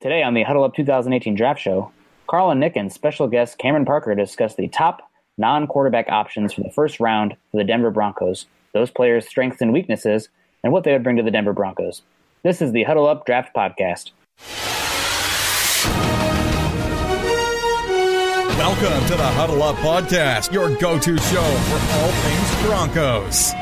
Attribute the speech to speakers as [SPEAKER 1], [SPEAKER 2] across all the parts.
[SPEAKER 1] Today on the Huddle Up 2018 Draft Show, Carl and Nick and special guest Cameron Parker discuss the top non-quarterback options for the first round for the Denver Broncos, those players' strengths and weaknesses, and what they would bring to the Denver Broncos. This is the Huddle Up Draft Podcast.
[SPEAKER 2] Welcome to the Huddle Up Podcast, your go-to show for all things Broncos.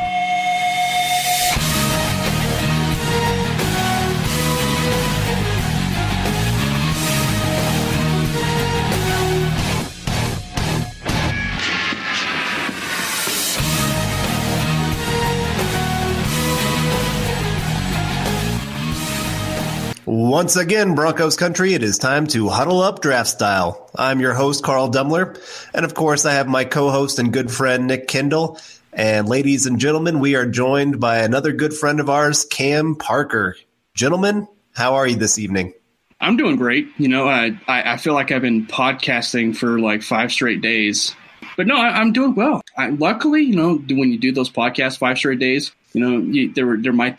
[SPEAKER 3] Once again, Broncos country, it is time to huddle up draft style. I'm your host, Carl Dumler, and of course I have my co-host and good friend, Nick Kendell. And ladies and gentlemen, we are joined by another good friend of ours, Cam Parker. Gentlemen, how are you this evening?
[SPEAKER 4] I'm doing great. You know, I feel like I've been podcasting for like 5 straight days. But no, I'm doing well. Luckily, you know, when you do those podcasts 5 straight days, you know, there might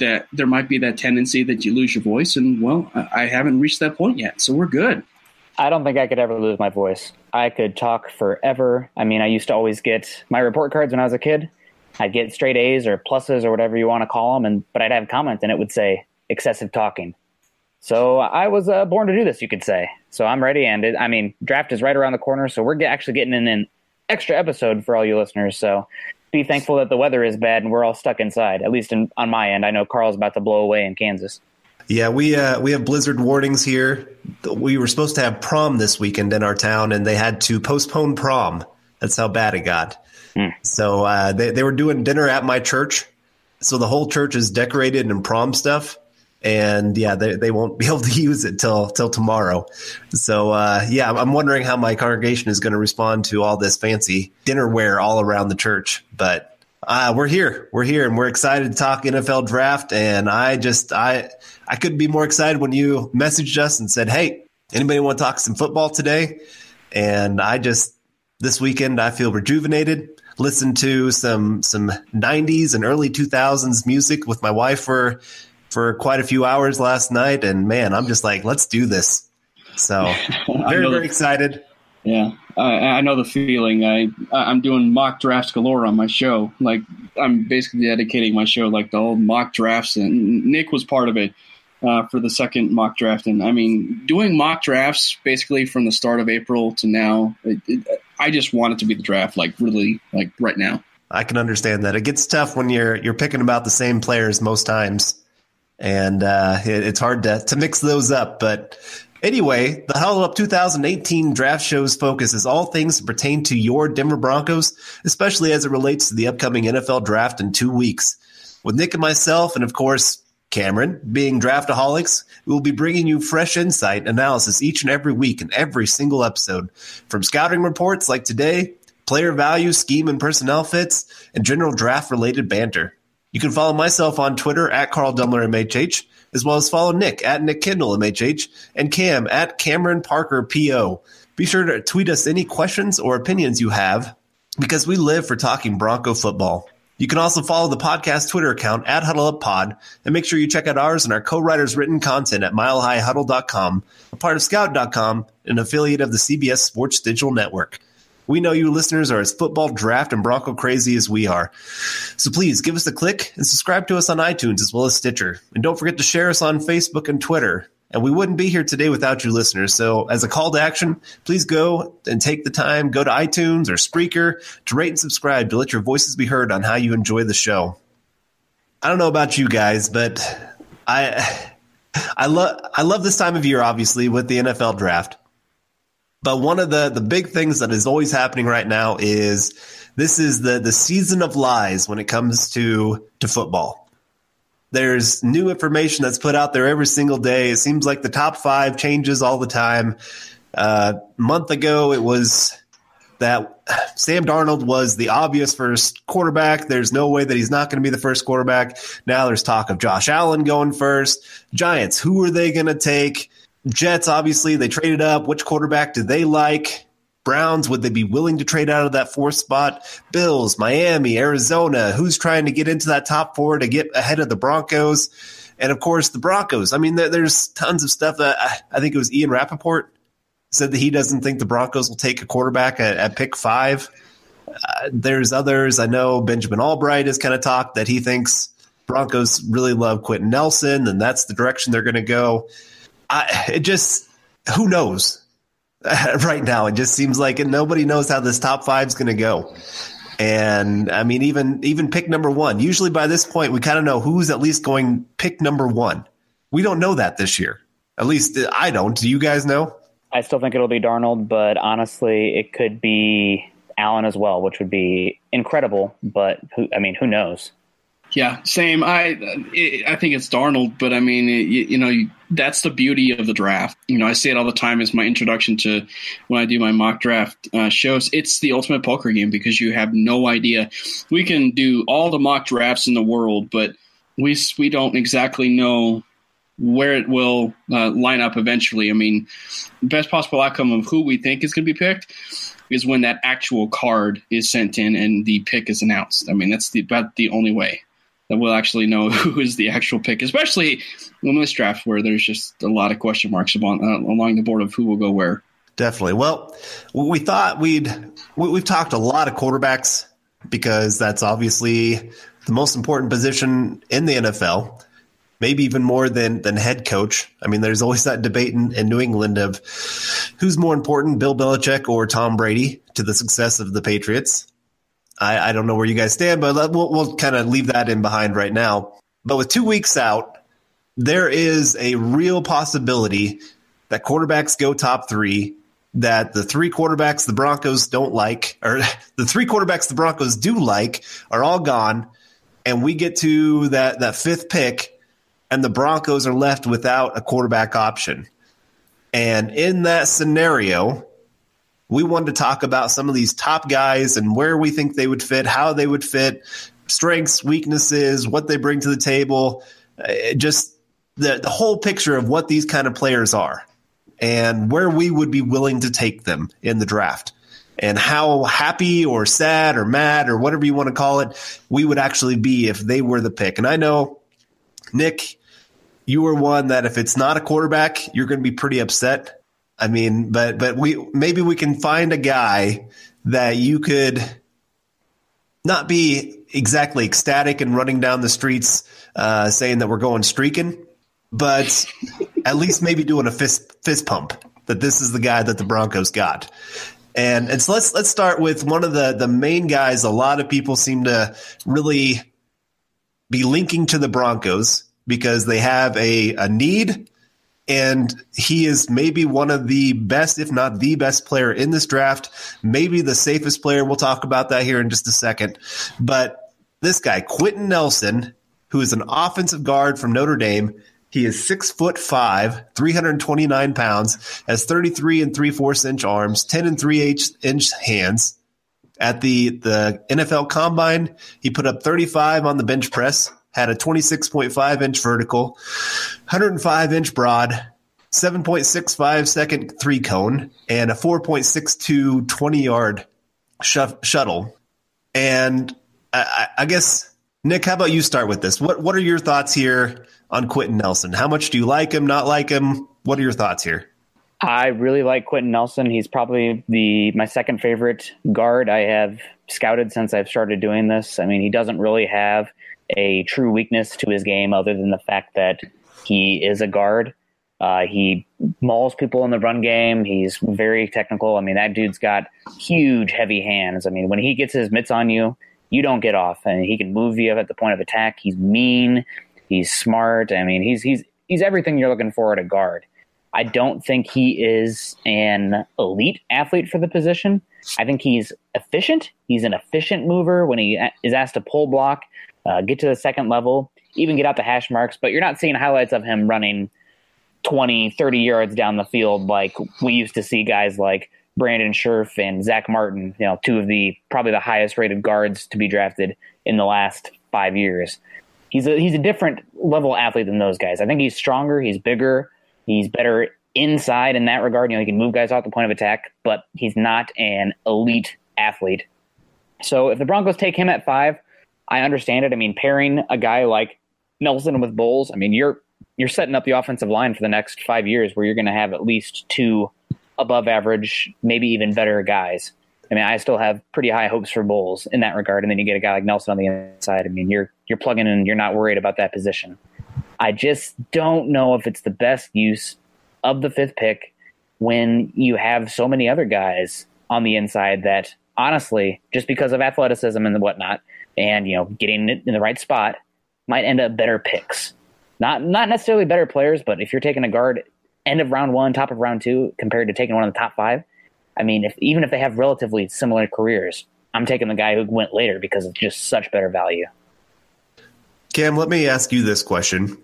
[SPEAKER 4] be that tendency that you lose your voice, and well, I haven't reached that point yet, so we're good.
[SPEAKER 1] I don't think I could ever lose my voice. I could talk forever. I mean, I used to always get my report cards when I was a kid. I'd get straight A's or pluses or whatever you want to call them, but I'd have comments and it would say excessive talking. So I was born to do this, you could say. So I'm ready, and draft is right around the corner, so we're actually getting in an extra episode for all you listeners. So be thankful that the weather is bad and we're all stuck inside, at least on my end. I know Carl's about to blow away in Kansas.
[SPEAKER 3] Yeah, we have blizzard warnings here. We were supposed to have prom this weekend in our town, and they had to postpone prom. That's how bad it got. So they were doing dinner at my church. So the whole church is decorated in prom stuff. And yeah, they won't be able to use it till tomorrow. So yeah, I'm wondering how my congregation is going to respond to all this fancy dinnerware all around the church. But we're here, and we're excited to talk NFL draft. And I couldn't be more excited when you messaged us and said, "Hey, anybody want to talk some football today?" And this weekend I feel rejuvenated. Listened to some 90s and early 2000s music with my wife for quite a few hours last night, and man, I'm just like, let's do this. So very excited.
[SPEAKER 4] Yeah, I know the feeling. I'm doing mock drafts galore on my show. Like, I'm basically dedicating my show like the old mock drafts, and Nick was part of it for the second mock draft. And I mean, doing mock drafts basically from the start of April to now, I just want it to be the draft, like really, like right now.
[SPEAKER 3] I can understand that. It gets tough when you're picking about the same players most times. And it's hard to mix those up. But anyway, the Huddle Up 2018 Draft Show's focus is all things that pertain to your Denver Broncos, especially as it relates to the upcoming NFL Draft in 2 weeks. With Nick and myself, and of course, Cameron, being draftaholics, we will be bringing you fresh insight and analysis each and every week in every single episode. From scouting reports like today, player value, scheme and personnel fits, and general draft-related banter. You can follow myself on Twitter at Carl Dumler MHH, as well as follow Nick at Nick Kendell MHH and Cam at Cameron Parker PO. Be sure to tweet us any questions or opinions you have, because we live for talking Bronco football. You can also follow the podcast Twitter account at HuddleUpPod, and make sure you check out ours and our co-writers' written content at MileHighHuddle.com, a part of Scout.com, an affiliate of the CBS Sports Digital Network. We know you listeners are as football, draft, and Bronco crazy as we are. So please give us a click and subscribe to us on iTunes as well as Stitcher. And don't forget to share us on Facebook and Twitter. And we wouldn't be here today without you listeners. So as a call to action, please go and take the time, go to iTunes or Spreaker to rate and subscribe to let your voices be heard on how you enjoy the show. I don't know about you guys, but I love this time of year, obviously, with the NFL draft. But one of the big things that is always happening right now is this is the season of lies when it comes to football. There's new information that's put out there every single day. It seems like the top 5 changes all the time. A month ago, it was that Sam Darnold was the obvious first quarterback. There's no way that he's not going to be the first quarterback. Now there's talk of Josh Allen going first. Giants, who are they going to take? Jets, obviously, they traded up. Which quarterback do they like? Browns, would they be willing to trade out of that 4th spot? Bills, Miami, Arizona, who's trying to get into that top 4 to get ahead of the Broncos? And, of course, the Broncos. I mean, there's tons of stuff that I think it was Ian Rappaport said that he doesn't think the Broncos will take a quarterback at pick 5. There's others. I know Benjamin Albright has kind of talked that he thinks Broncos really love Quenton Nelson, and that's the direction they're going to go. Who knows? Right now, it just seems like nobody knows how this top 5 is going to go. And I mean, even pick number 1. Usually by this point, we kind of know who's at least going pick number 1. We don't know that this year. At least I don't. Do you guys know?
[SPEAKER 1] I still think it'll be Darnold, but honestly, it could be Allen as well, which would be incredible. But who knows?
[SPEAKER 4] Yeah, same. I think it's Darnold, but I mean, that's the beauty of the draft. I say it all the time as my introduction to when I do my mock draft shows. It's the ultimate poker game because you have no idea. We can do all the mock drafts in the world, but we don't exactly know where it will line up eventually. I mean, the best possible outcome of who we think is going to be picked is when that actual card is sent in and the pick is announced. I mean, that's about the only way that we'll actually know who is the actual pick, especially in this draft where there's just a lot of question marks along the board of who will go where.
[SPEAKER 3] Definitely. Well, we thought we've talked a lot of quarterbacks because that's obviously the most important position in the NFL, maybe even more than head coach. I mean, there's always that debate in New England of who's more important, Bill Belichick or Tom Brady, to the success of the Patriots. I don't know where you guys stand, but we'll kind of leave that in behind right now. But with 2 weeks out, there is a real possibility that quarterbacks go top 3, that the 3 quarterbacks the Broncos don't like, or the 3 quarterbacks the Broncos do like, are all gone, and we get to that 5th pick, and the Broncos are left without a quarterback option. And in that scenario, we wanted to talk about some of these top guys and where we think they would fit, how they would fit, strengths, weaknesses, what they bring to the table, just the whole picture of what these kind of players are and where we would be willing to take them in the draft and how happy or sad or mad or whatever you want to call it we would actually be if they were the pick. And I know, Nick, you were one that if it's not a quarterback, you're going to be pretty upset. I mean, but maybe we can find a guy that you could not be exactly ecstatic and running down the streets saying that we're going streaking, but at least maybe doing a fist pump that this is the guy that the Broncos got. And so let's start with one of the main guys a lot of people seem to really be linking to the Broncos because they have a need. And he is maybe one of the best, if not the best player in this draft, maybe the safest player. We'll talk about that here in just a second. But this guy, Quenton Nelson, who is an offensive guard from Notre Dame, he is 6'5", 329 pounds, has 33 3/4 inch arms, 10 3/8 inch hands. At the NFL Combine, he put up 35 on the bench press, had a 26.5 inch vertical, 105 inch broad, 7.65 second 3-cone, and a 4.62 20-yard shuttle. And I guess, Nick, how about you start with this? What are your thoughts here on Quenton Nelson? How much do you like him, not like him? What are your thoughts here?
[SPEAKER 1] I really like Quenton Nelson. He's probably my second favorite guard I have scouted since I've started doing this. I mean, he doesn't really have a true weakness to his game other than the fact that he is a guard. He mauls people in the run game. He's very technical. I mean, that dude's got huge, heavy hands. I mean, when he gets his mitts on you, you don't get off. And he can move you at the point of attack. He's mean. He's smart. I mean, he's everything you're looking for at a guard. I don't think he is an elite athlete for the position. I think he's efficient. He's an efficient mover when he is asked to pull block, get to the second level, even get out the hash marks. But you're not seeing highlights of him running 20, 30 yards down the field like we used to see guys like Brandon Scherf and Zach Martin, two of probably the highest rated guards to be drafted in the last 5 years. He's a different level athlete than those guys. I think he's stronger. He's bigger. He's better inside in that regard. He can move guys off the point of attack, but he's not an elite athlete. So if the Broncos take him at 5, I understand it. I mean, pairing a guy like Nelson with Bowles, I mean, you're setting up the offensive line for the next 5 years where you're going to have at least 2 above average, maybe even better guys. I mean, I still have pretty high hopes for Bowles in that regard. And then you get a guy like Nelson on the inside. I mean, you're plugging in, you're not worried about that position. I just don't know if it's the best use of the 5th pick when you have so many other guys on the inside that, honestly, just because of athleticism and whatnot, and getting it in the right spot, might end up better picks. Not necessarily better players, but if you're taking a guard end of round 1, top of round 2, compared to taking one of the top 5, I mean, even if they have relatively similar careers, I'm taking the guy who went later because it's just such better value.
[SPEAKER 3] Cam, let me ask you this question.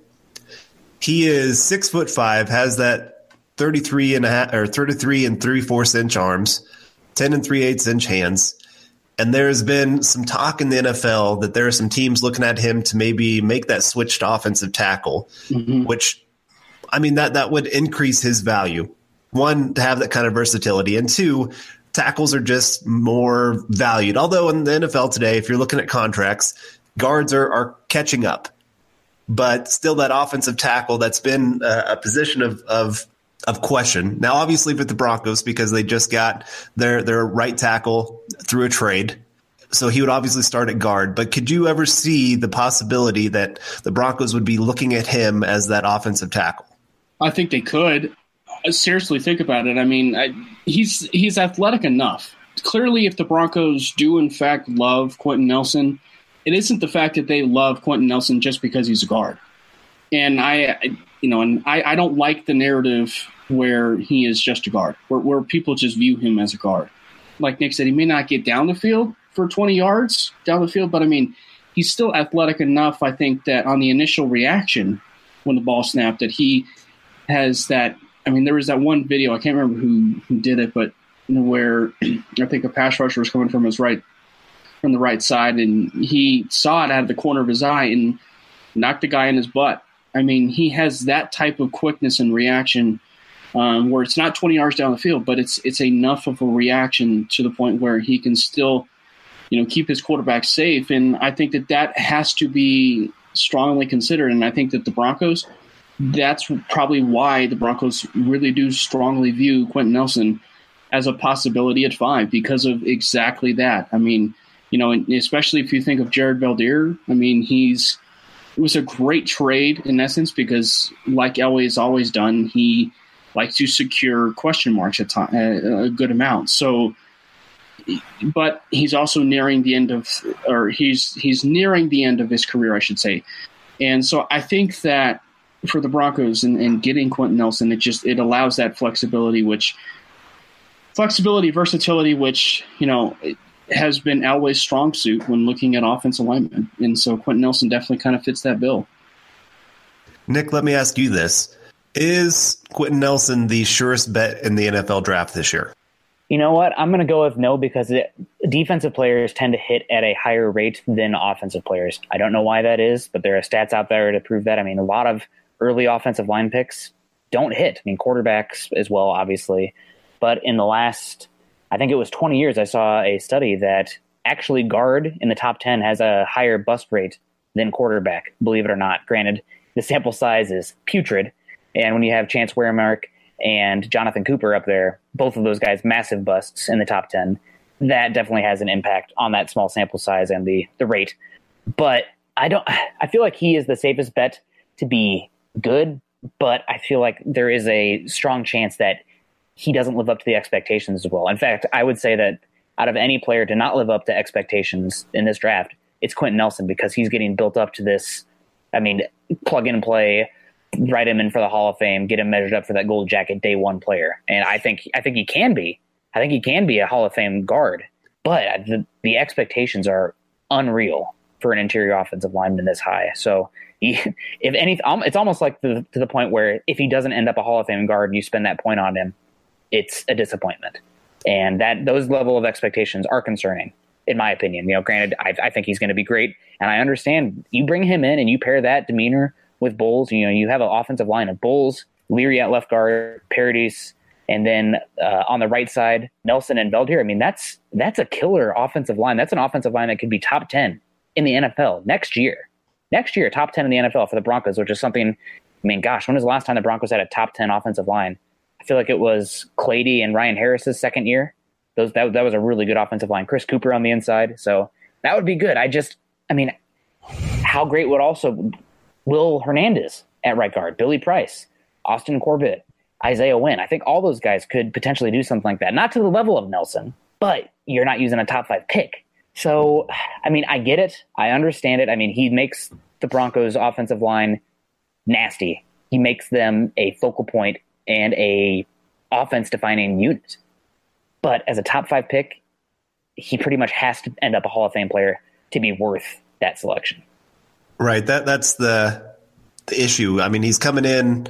[SPEAKER 3] He is 6'5", has that 33 and 3/4 inch arms, 10 and 3/8 inch hands. And there's been some talk in the NFL that there are some teams looking at him to maybe make that switch to offensive tackle, which, I mean, that would increase his value. 1, to have that kind of versatility, and 2, tackles are just more valued. Although in the NFL today, if you're looking at contracts, guards are catching up. But still, that offensive tackle, that's been a position of question. Now, obviously, with the Broncos, because they just got their right tackle through a trade, so he would obviously start at guard. But could you ever see the possibility that the Broncos would be looking at him as that offensive tackle?
[SPEAKER 4] I think they could. Seriously, think about it. I mean, he's athletic enough. Clearly, if the Broncos do, in fact, love Quenton Nelson, it isn't the fact that they love Quenton Nelson just because he's a guard. And I don't like the narrative where he is just a guard, where people just view him as a guard. Like Nick said, he may not get down the field for 20 yards down the field, but I mean, he's still athletic enough, I think, that on the initial reaction when the ball snapped, that he has that. I mean, there was that one video, I can't remember who did it, but where I think a pass rusher was coming from the right side, and he saw it out of the corner of his eye and knocked the guy in his butt. I mean, he has that type of quickness and reaction where it's not 20 yards down the field, but it's enough of a reaction to the point where he can still, keep his quarterback safe. And I think that has to be strongly considered. And I think that the Broncos, that's probably why the Broncos really do strongly view Quenton Nelson as a possibility at 5 because of exactly that. I mean, especially if you think of Jared Veldheer, I mean, it was a great trade in essence because, like Elway's always done, he likes to secure question marks at a good amount. So, but he's also nearing the end of, or he's nearing the end of his career, I should say. And so I think that for the Broncos and getting Quenton Nelson, it allows that versatility, which has been Elway's strong suit when looking at offensive linemen. And so Quenton Nelson definitely kind of fits that bill.
[SPEAKER 3] Nick, let me ask you this. Is Quenton Nelson the surest bet in the NFL draft this year?
[SPEAKER 1] You know what? I'm going to go with no because defensive players tend to hit at a higher rate than offensive players. I don't know why that is, but there are stats out there to prove that. I mean, a lot of early offensive line picks don't hit. I mean, quarterbacks as well, obviously. But in the last, I think it was 20 years, I saw a study that actually guard in the top 10 has a higher bust rate than quarterback, believe it or not. Granted, the sample size is putrid. And when you have Chance Weremark and Jonathan Cooper up there, both of those guys, massive busts in the top 10, that definitely has an impact on that small sample size and the rate. But I feel like he is the safest bet to be good, but I feel like there is a strong chance that he doesn't live up to the expectations as well. In fact, I would say that out of any player to not live up to expectations in this draft, it's Quenton Nelson because he's getting built up to this, plug and play, write him in for the Hall of Fame, get him measured up for that gold jacket day one player. And I think he can be. I think he can be a Hall of Fame guard, but the expectations are unreal for an interior offensive lineman this high. So if anything, it's almost like to the point where if he doesn't end up a Hall of Fame guard and you spend that point on him, it's a disappointment. And those level of expectations are concerning, in my opinion. Granted, I think he's going to be great, and I understand you bring him in and you pair that demeanor with Bowles. You have an offensive line of Bowles, Leary at left guard, Paradis, and then on the right side, Nelson and Veldheer. I mean, that's a killer offensive line. That's an offensive line that could be top 10 in the NFL next year. next year, top 10 in the NFL for the Broncos, which is something, I mean, gosh, when was the last time the Broncos had a top 10 offensive line? I feel like it was Clady and Ryan Harris's second year. That was a really good offensive line. Chris Cooper on the inside. So that would be good. How great would also Will Hernandez at right guard, Billy Price, Austin Corbett, Isaiah Wynn. I think all those guys could potentially do something like that. Not to the level of Nelson, but you're not using a top 5 pick. So, I get it. I understand it. He makes the Broncos offensive line nasty. He makes them a focal point and a offense defining unit. But as a top 5 pick, he pretty much has to end up a Hall of Fame player to be worth that selection.
[SPEAKER 3] Right. That's the issue. He's coming in,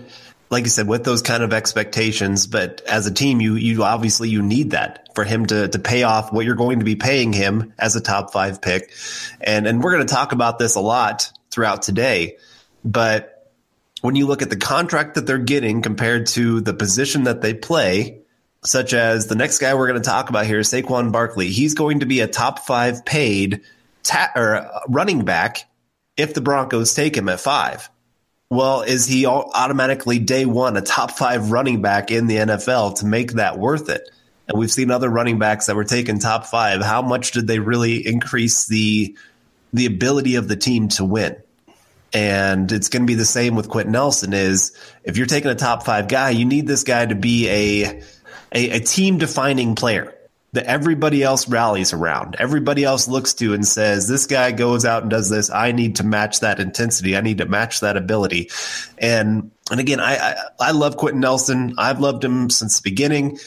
[SPEAKER 3] like you said, with those kind of expectations, but as a team, you obviously you need that for him to pay off what you're going to be paying him as a top 5 pick. And we're going to talk about this a lot throughout today, but when you look at the contract that they're getting compared to the position that they play, such as the next guy we're going to talk about here, Saquon Barkley, he's going to be a top 5 paid running back if the Broncos take him at 5. Well, is he automatically day one a top 5 running back in the NFL to make that worth it? And we've seen other running backs that were taken top 5. How much did they really increase the ability of the team to win? And it's going to be the same with Quenton Nelson. Is if you're taking a top 5 guy, you need this guy to be a team defining player that everybody else rallies around. Everybody else looks to and says, this guy goes out and does this. I need to match that intensity. I need to match that ability. And again, I love Quenton Nelson. I've loved him since the beginning.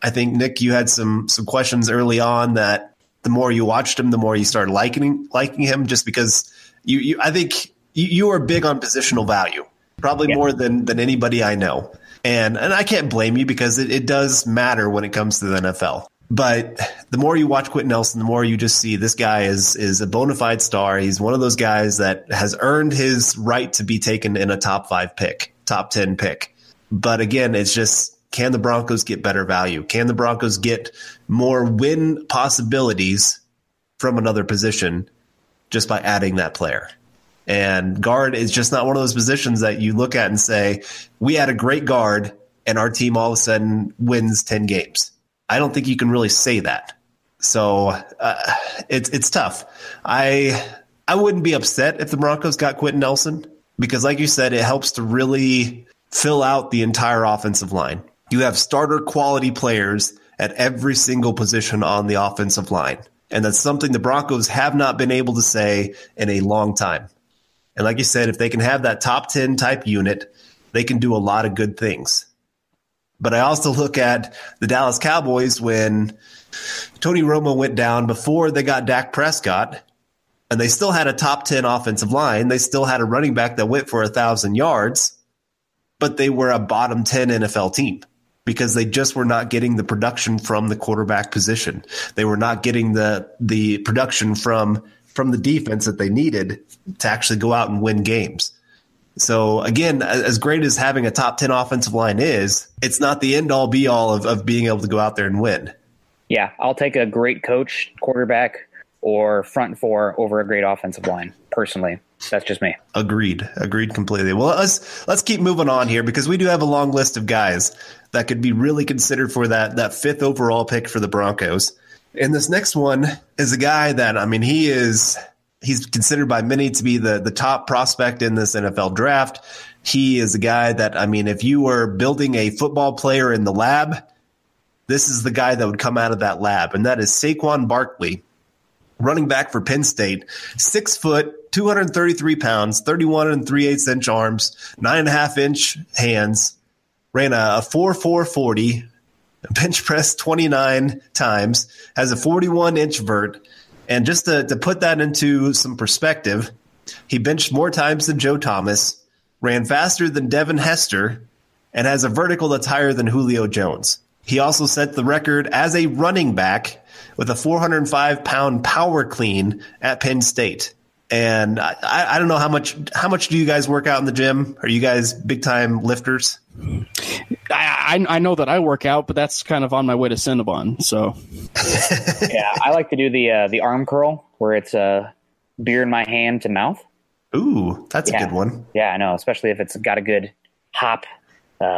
[SPEAKER 3] I think, Nick, you had some questions early on that the more you watched him, the more you started liking him, just because I think you are big on positional value, probably more than anybody I know. And I can't blame you because it does matter when it comes to the NFL. But the more you watch Quenton Nelson, the more you just see this guy is a bona fide star. He's one of those guys that has earned his right to be taken in a top 5 pick, top 10 pick. But again, it's just, can the Broncos get better value? Can the Broncos get more win possibilities from another position just by adding that player? And guard is just not one of those positions that you look at and say, we had a great guard and our team all of a sudden wins 10 games. I don't think you can really say that. So it's tough. I wouldn't be upset if the Broncos got Quenton Nelson because, like you said, it helps to really fill out the entire offensive line. You have starter quality players at every single position on the offensive line. And that's something the Broncos have not been able to say in a long time. And like you said, if they can have that top 10 type unit, they can do a lot of good things. But I also look at the Dallas Cowboys when Tony Romo went down before they got Dak Prescott, and they still had a top 10 offensive line. They still had a running back that went for 1,000 yards, but they were a bottom 10 NFL team because they just were not getting the production from the quarterback position. They were not getting the production from the defense that they needed to actually go out and win games. So again, as great as having a top 10 offensive line is, it's not the end all be all of being able to go out there and win.
[SPEAKER 1] Yeah, I'll take a great coach, quarterback, or front four over a great offensive line, personally. That's just me. Agreed
[SPEAKER 3] completely. Well, let's keep moving on here because we do have a long list of guys that could be really considered for that 5th overall pick for the Broncos. And this next one is a guy that, he's considered by many to be the top prospect in this NFL draft. He is a guy that, if you were building a football player in the lab, this is the guy that would come out of that lab, and that is Saquon Barkley, running back for Penn State, 6 foot, 233 pounds, 31 3/8 inch arms, 9.5 inch hands, ran a 4.40, bench press 29 times, has a 41 inch vert. And just to put that into some perspective, he benched more times than Joe Thomas, ran faster than Devin Hester, and has a vertical that's higher than Julio Jones. He also set the record as a running back with a 405-pound power clean at Penn State. And I don't know how much do you guys work out in the gym? Are you guys big-time lifters?
[SPEAKER 4] I know that I work out, but that's kind of on my way to Cinnabon. So,
[SPEAKER 1] yeah, I like to do the arm curl where it's beer in my hand to mouth.
[SPEAKER 3] Ooh, that's a good one.
[SPEAKER 1] Yeah, I know, especially if it's got a good hop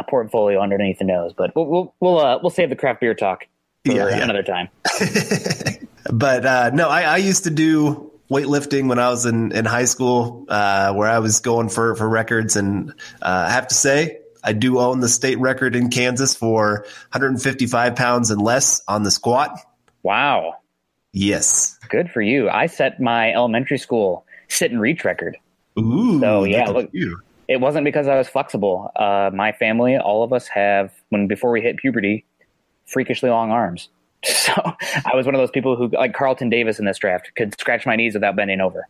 [SPEAKER 1] portfolio underneath the nose. But we'll save the craft beer talk for another time.
[SPEAKER 3] But no, I used to do weightlifting when I was in high school, where I was going for records, and I have to say, I do own the state record in Kansas for 155 pounds and less on the squat.
[SPEAKER 1] Wow.
[SPEAKER 3] Yes.
[SPEAKER 1] Good for you. I set my elementary school sit and reach record.
[SPEAKER 3] Ooh.
[SPEAKER 1] So yeah, look, it wasn't because I was flexible. My family, all of us have, before we hit puberty, freakishly long arms. So I was one of those people who, like Carlton Davis in this draft, could scratch my knees without bending over.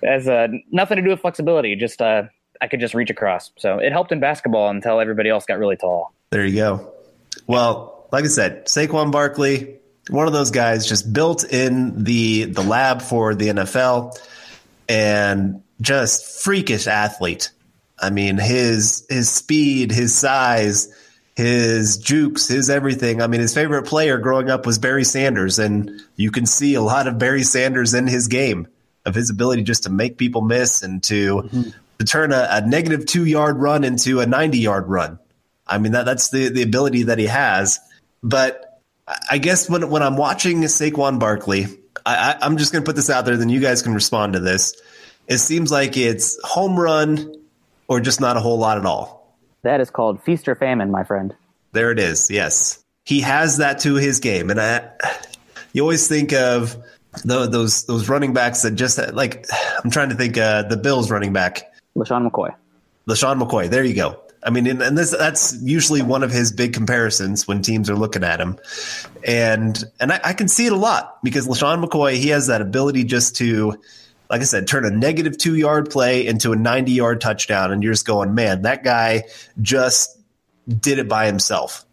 [SPEAKER 1] That's nothing to do with flexibility. Just I could just reach across. So it helped in basketball until everybody else got really tall.
[SPEAKER 3] There you go. Well, like I said, Saquon Barkley, one of those guys just built in the lab for the NFL, and just freakish athlete. I mean, his speed, his size, his jukes, his everything. I mean, his favorite player growing up was Barry Sanders, and you can see a lot of Barry Sanders in his game, of his ability just to make people miss and to turn a negative 2-yard run into a 90-yard run. I mean, that's the ability that he has. But I guess when I'm watching Saquon Barkley, I'm just going to put this out there, then you guys can respond to this. It seems like it's home run or just not a whole lot at all.
[SPEAKER 1] That is called feast or famine, my friend.
[SPEAKER 3] There it is. Yes. He has that to his game. And you always think of those running backs that just, like, I'm trying to think the Bills running back.
[SPEAKER 1] LaShawn McCoy. There you go. I mean, and that's usually one of his big comparisons when teams are looking at him. And I can see it a lot because LaShawn McCoy, he has that ability just to, like I said, turn a negative 2-yard play into a 90-yard touchdown. And you're just going, man, that guy just did it by himself.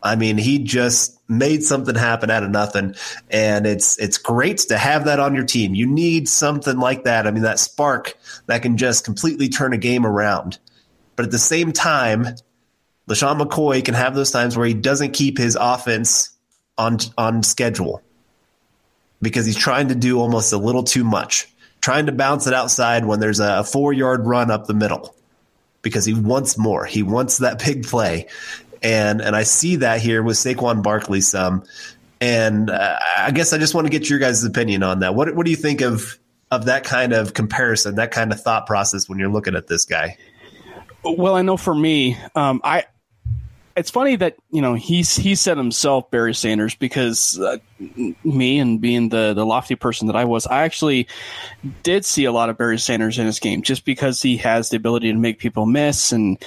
[SPEAKER 1] I mean, he just made something happen out of nothing. And it's great to have that on your team. You need something like that. I mean, that spark that can just completely turn a game around. But at the same time, LaShawn McCoy can have those times where he doesn't keep his offense on schedule because he's trying to do almost a little too much, trying to bounce it outside when there's a 4-yard run up the middle because he wants more. He wants that big play. And I see that here with Saquon Barkley some. And I guess I just want to get your guys' opinion on that. What do you think of that kind of comparison, that kind of thought process when you're looking at this guy?
[SPEAKER 4] Well, I know for me, it's funny that, he said himself, Barry Sanders, because me and being the lofty person that I was, I actually did see a lot of Barry Sanders in his game just because he has the ability to make people miss. And,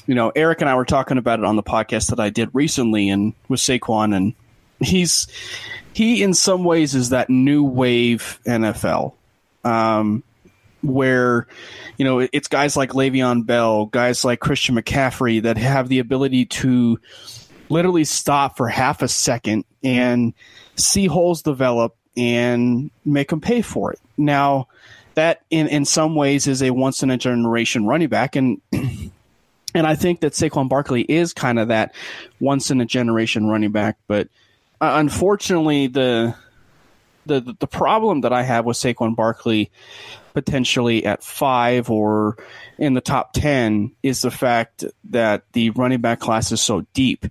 [SPEAKER 4] Eric and I were talking about it on the podcast that I did recently and with Saquon, and he in some ways is that new wave NFL. Where, it's guys like Le'Veon Bell, guys like Christian McCaffrey that have the ability to literally stop for half a second and see holes develop and make them pay for it. Now, that in some ways is a once-in-a-generation running back, and I think that Saquon Barkley is kind of that once-in-a-generation running back. But unfortunately, the problem that I have with Saquon Barkley potentially at 5 or in the top 10 is the fact that the running back class is so deep.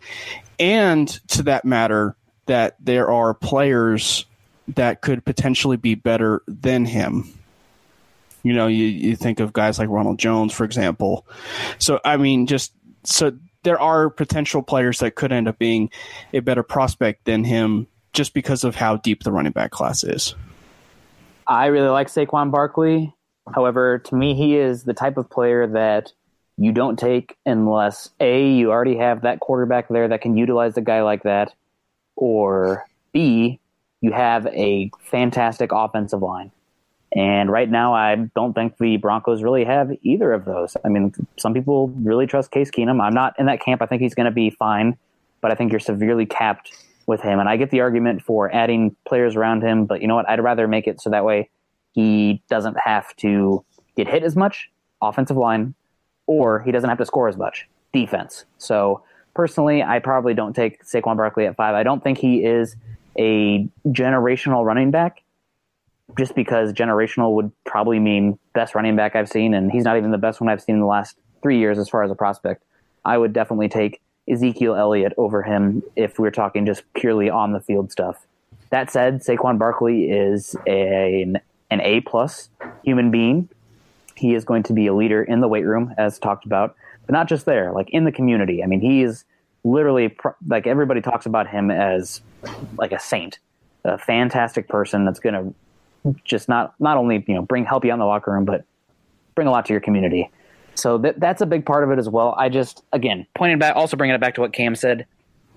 [SPEAKER 4] And to that matter, that there are players that could potentially be better than him. You think of guys like Ronald Jones, for example. So, I mean, so there are potential players that could end up being a better prospect than him just because of how deep the running back class is.
[SPEAKER 1] I really like Saquon Barkley. However, to me, he is the type of player that you don't take unless, A, you already have that quarterback there that can utilize a guy like that, or B, you have a fantastic offensive line. And right now, I don't think the Broncos really have either of those. I mean, some people really trust Case Keenum. I'm not in that camp. I think he's going to be fine, but I think you're severely capped with him. And I get the argument for adding players around him, but you know what? I'd rather make it so that way he doesn't have to get hit as much, offensive line, or he doesn't have to score as much, defense. So personally, I probably don't take Saquon Barkley at 5. I don't think he is a generational running back. just because generational would probably mean best running back I've seen, and he's not even the best one I've seen in the last 3 years as far as a prospect. I would definitely take Ezekiel Elliott over him if we're talking just purely on the field stuff. That said, Saquon Barkley is an A-plus human being. He is going to be a leader in the weight room, as talked about, but not just there, like in the community. I mean, he is literally, like, everybody talks about him as like a saint, a fantastic person that's going to just not only, help you out in the locker room, but bring a lot to your community. So that's a big part of it as well. I just, again, bringing it back to what Cam said,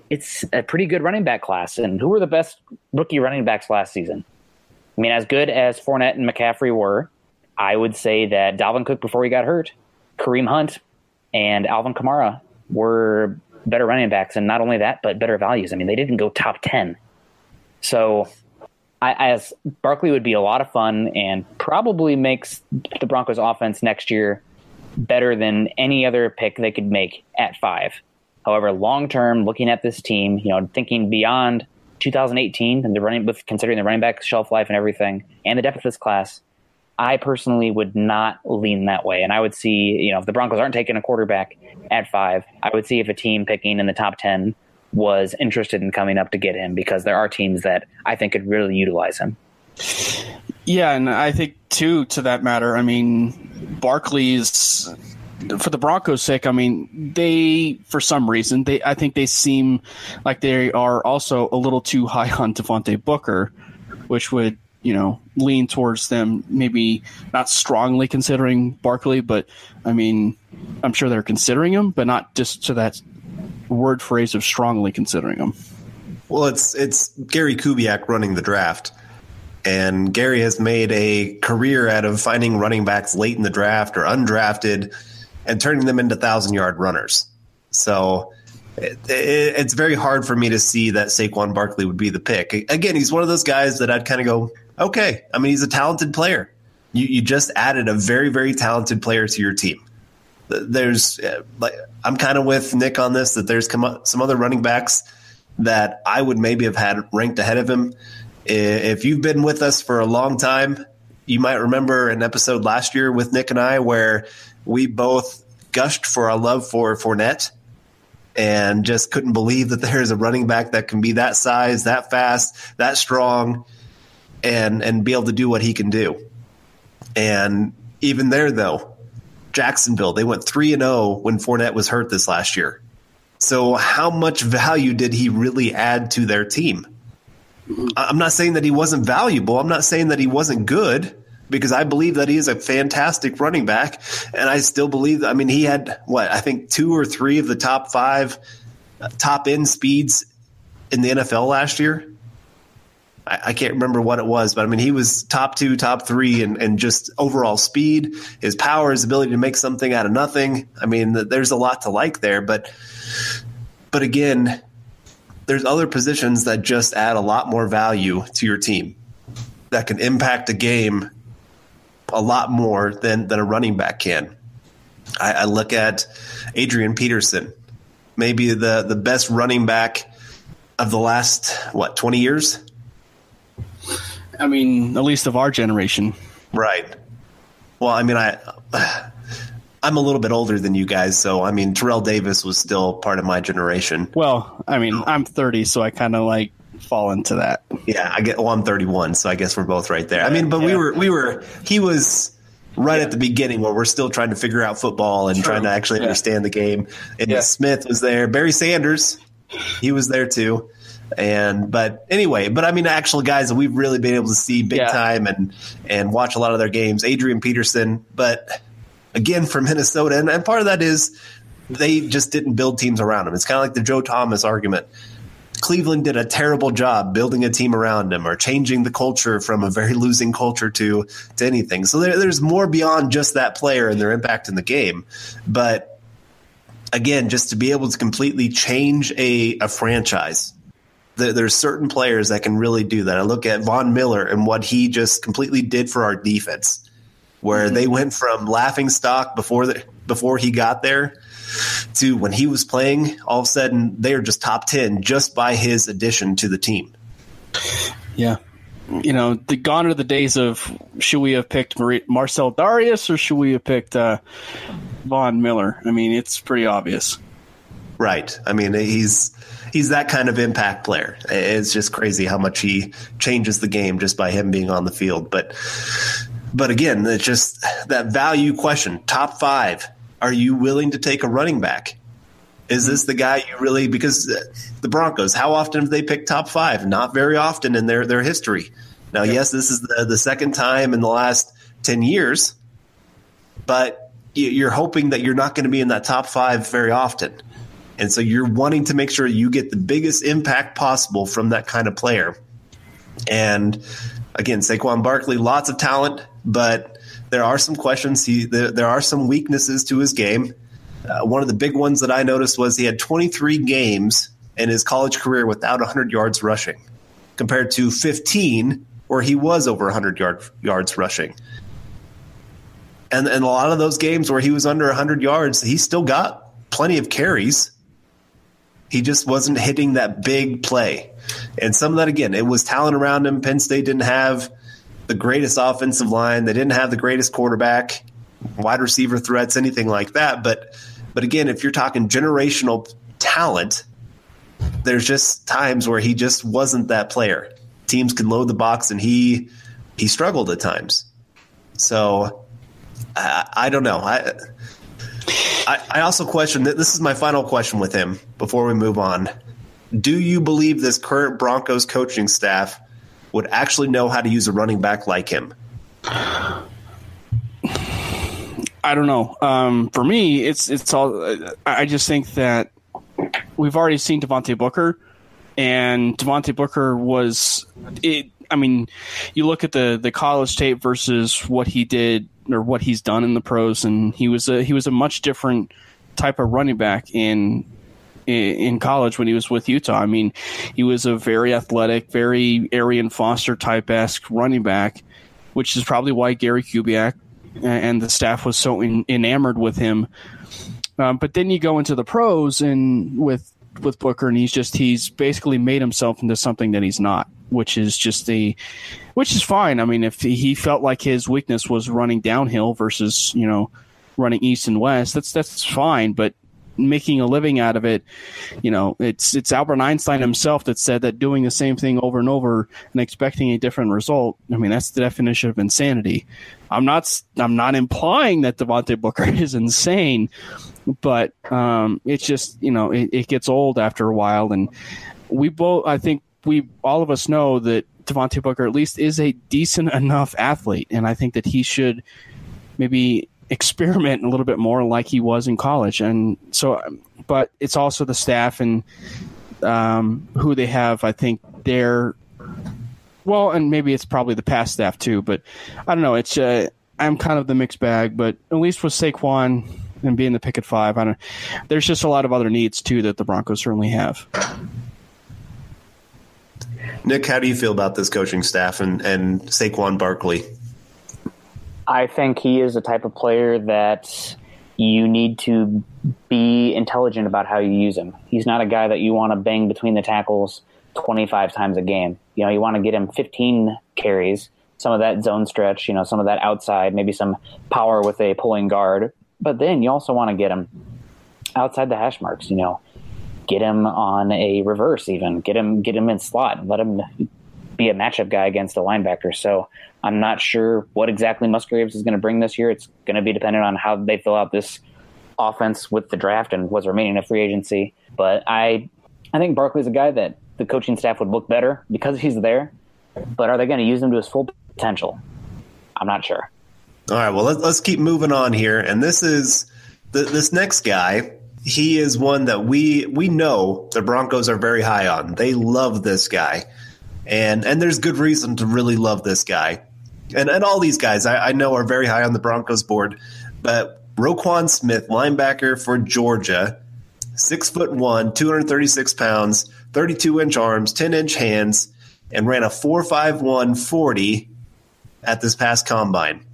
[SPEAKER 1] it's a pretty good running back class. And who were the best rookie running backs last season? I mean, as good as Fournette and McCaffrey were, I would say that Dalvin Cook, before he got hurt, Kareem Hunt, and Alvin Kamara were better running backs. And not only that, but better values. I mean, they didn't go top 10. So as Barkley would be a lot of fun and probably makes the Broncos offense next year better than any other pick they could make at 5. However, long-term, looking at this team, thinking beyond 2018 and considering the running back shelf life and everything, and the depth of this class, I personally would not lean that way. And I would see, if the Broncos aren't taking a quarterback at 5, I would see if a team picking in the top 10 was interested in coming up to get him, because there are teams that I think could really utilize him.
[SPEAKER 4] Yeah, and I think, too, to that matter, I mean, Barkley's, for the Broncos' sake, I mean, they, for some reason, I think they seem like they are also a little too high on Devontae Booker, which would, lean towards them maybe not strongly considering Barkley, but, I mean, I'm sure they're considering him, but not just to that word phrase of strongly considering him.
[SPEAKER 3] Well, it's Gary Kubiak running the draft. And Gary has made a career out of finding running backs late in the draft or undrafted and turning them into 1,000-yard runners. So it's very hard for me to see that Saquon Barkley would be the pick. Again, he's one of those guys that I'd kind of go, okay. I mean, he's a talented player. You just added a very, very talented player to your team. I'm kind of with Nick on this, that there's some other running backs that I would maybe have had ranked ahead of him. If you've been with us for a long time, you might remember an episode last year with Nick and I where we both gushed for our love for Fournette and just couldn't believe that there's a running back that can be that size, that fast, that strong, and be able to do what he can do. And even there, though, Jacksonville, they went 3-0 when Fournette was hurt this last year. So how much value did he really add to their team? I'm not saying that he wasn't valuable. I'm not saying that he wasn't good, because I believe that he is a fantastic running back. And I still believe, I mean, he had, I think 2 or 3 of the top 5 top end speeds in the NFL last year. I can't remember what it was, but I mean, he was top 2, top 3, and just overall speed, his power, his ability to make something out of nothing. I mean, there's a lot to like there, but again, there's other positions that just add a lot more value to your team that can impact a game a lot more than a running back can. I look at Adrian Peterson, maybe the best running back of the last, 20 years?
[SPEAKER 4] I mean, at least of our generation.
[SPEAKER 3] Right. Well, I mean, I'm a little bit older than you guys, so I mean, Terrell Davis was still part of my generation.
[SPEAKER 4] Well, I mean, I'm 30, so I kind of fall into that.
[SPEAKER 3] Yeah, I'm 31, so I guess we're both right there. I mean, but he was right at the beginning where we're still trying to figure out football and trying to actually understand the game. And Smith was there. Barry Sanders, he was there too. But I mean, actual guys that we've really been able to see big time and watch a lot of their games. Adrian Peterson, but again, from Minnesota, and part of that is they just didn't build teams around him. It's kind of like the Joe Thomas argument. Cleveland did a terrible job building a team around him or changing the culture from a very losing culture to anything. So there's more beyond just that player and their impact in the game. But again, just to be able to completely change a franchise, there's certain players that can really do that. I look at Von Miller and what he just completely did for our defense, where they went from laughing stock before he got there to when he was playing, all of a sudden they are just top 10 just by his addition to the team.
[SPEAKER 4] Yeah.
[SPEAKER 5] gone are the days of should we have picked Marcel Darius or should we have picked Von Miller? I mean, it's pretty obvious.
[SPEAKER 3] Right. I mean, he's that kind of impact player. It's just crazy how much he changes the game just by him being on the field. But again, it's just that value question. Top 5. Are you willing to take a running back? Is this the guy you really – because the Broncos, how often have they picked top 5? Not very often in their history. Now, yes, this is the second time in the last 10 years, but you're hoping that you're not going to be in that top 5 very often. And so you're wanting to make sure you get the biggest impact possible from that kind of player. And, again, Saquon Barkley, lots of talent, but there are some questions. There are some weaknesses to his game. One of the big ones that I noticed was he had 23 games in his college career without 100 yards rushing, compared to 15 where he was over 100 yards rushing. And a lot of those games where he was under 100 yards, he still got plenty of carries. He just wasn't hitting that big play. And some of that, again, it was talent around him. Penn State didn't have the greatest offensive line. They didn't have the greatest quarterback, wide receiver threats, anything like that. But again, if you're talking generational talent, there's just times where he just wasn't that player. Teams can load the box, and he struggled at times. So I don't know. I also question that this is my final question with him before we move on. Do you believe this current Broncos coaching staff would actually know how to use a running back like him?
[SPEAKER 5] I don't know. For me, it's all. I just think that we've already seen Devontae Booker, and Devontae Booker was it. I mean, you look at the college tape versus what he did or what he's done in the pros, and he was a much different type of running back in college when he was with Utah. I mean, he was a very athletic, very Arian Foster type-esque running back, which is probably why Gary Kubiak and the staff was so enamored with him. But then you go into the pros and with Booker, and he's basically made himself into something that he's not, which is fine. I mean, if he felt like his weakness was running downhill versus, running east and west, that's fine. But making a living out of it, it's Albert Einstein himself that said that doing the same thing over and over and expecting a different result, I mean, that's the definition of insanity. I'm not implying that Devontae Booker is insane, but it's just, it gets old after a while. And all of us know that Devontae Booker at least is a decent enough athlete. And I think that he should maybe experiment a little bit more like he was in college. And so, but it's also the staff and who they have. I think and maybe it's probably the past staff too, but I don't know. It's I'm kind of the mixed bag, but at least with Saquon and being the pick at 5, there's just a lot of other needs too that the Broncos certainly have.
[SPEAKER 3] Nick, how do you feel about this coaching staff and Saquon Barkley?
[SPEAKER 1] I think he is the type of player that you need to be intelligent about how you use him. He's not a guy that you want to bang between the tackles 25 times a game. You want to get him 15 carries, some of that zone stretch, some of that outside, maybe some power with a pulling guard. But then you also want to get him outside the hash marks, get him on a reverse even, get him in slot, and let him be a matchup guy against a linebacker. So I'm not sure what exactly Musgraves is going to bring this year. It's going to be dependent on how they fill out this offense with the draft and what's remaining of free agency. But I think Barkley's a guy that the coaching staff would look better because he's there. But are they going to use him to his full potential? I'm not sure.
[SPEAKER 3] All right, well, let's keep moving on here. And this is this next guy. He is one that we know the Broncos are very high on. They love this guy. And there's good reason to really love this guy. And all these guys I know are very high on the Broncos board. But Roquan Smith, linebacker for Georgia, 6'1", 236 pounds, 32-inch arms, 10-inch hands, and ran a 4.51 40 at this past combine.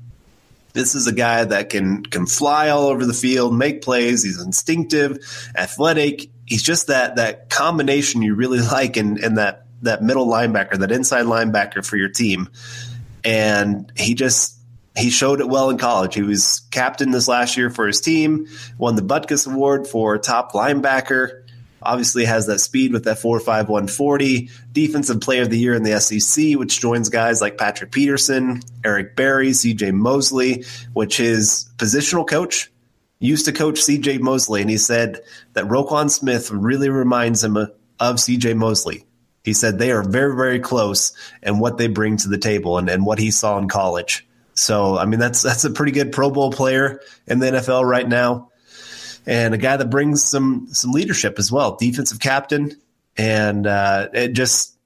[SPEAKER 3] This is a guy that can fly all over the field, make plays. He's instinctive, athletic. He's just that combination you really like in that that middle linebacker, that inside linebacker for your team. And he showed it well in college. He was captain this last year for his team, won the Butkus Award for top linebacker. Obviously has that speed with that 4.5 140. Defensive Player of the Year in the SEC, which joins guys like Patrick Peterson, Eric Berry, C.J. Mosley, which his positional coach used to coach C.J. Mosley, and he said that Roquan Smith really reminds him of C.J. Mosley. He said they are very, very close in what they bring to the table and what he saw in college. So, I mean, that's a pretty good Pro Bowl player in the NFL right now. And a guy that brings some leadership as well, defensive captain, and it just